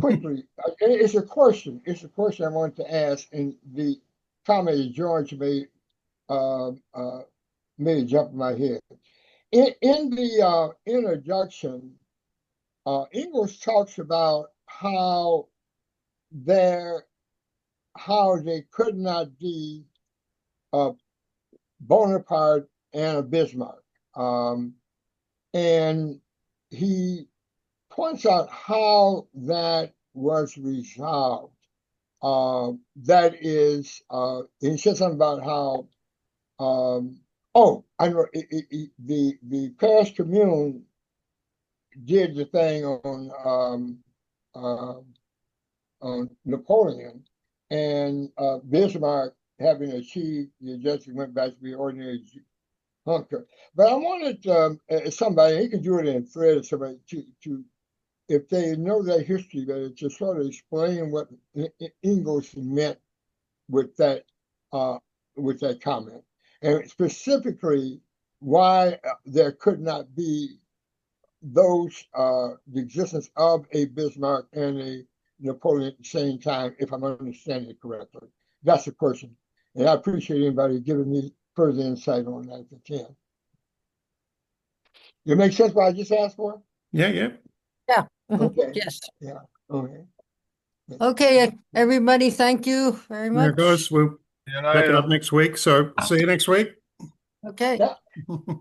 Quickly, it's a question. It's a question I wanted to ask, and the comment that George made made it jump in my head. In the introduction, Engels talks about how they could not be Bonaparte and a Bismarck, and he points out how that was resolved. That is, he said something about how. I know the Paris Commune did the thing on Napoleon, and Bismarck, having achieved the adjustment, went back to be ordinary hunker. But I wanted somebody, he can do it in thread, somebody to if they know their history better, to sort of explain what Engels meant with that comment. And specifically, why there could not be the existence of a Bismarck and a Napoleon at the same time, if I'm understanding it correctly. That's the question. And I appreciate anybody giving me further insight on that if they can. It makes sense what I just asked for? Yeah, yeah. Okay. Yes. Yeah. Okay. Okay, everybody, thank you very There much. it goes. We'll You back it know, up next week. So see you next week. Okay. Yeah.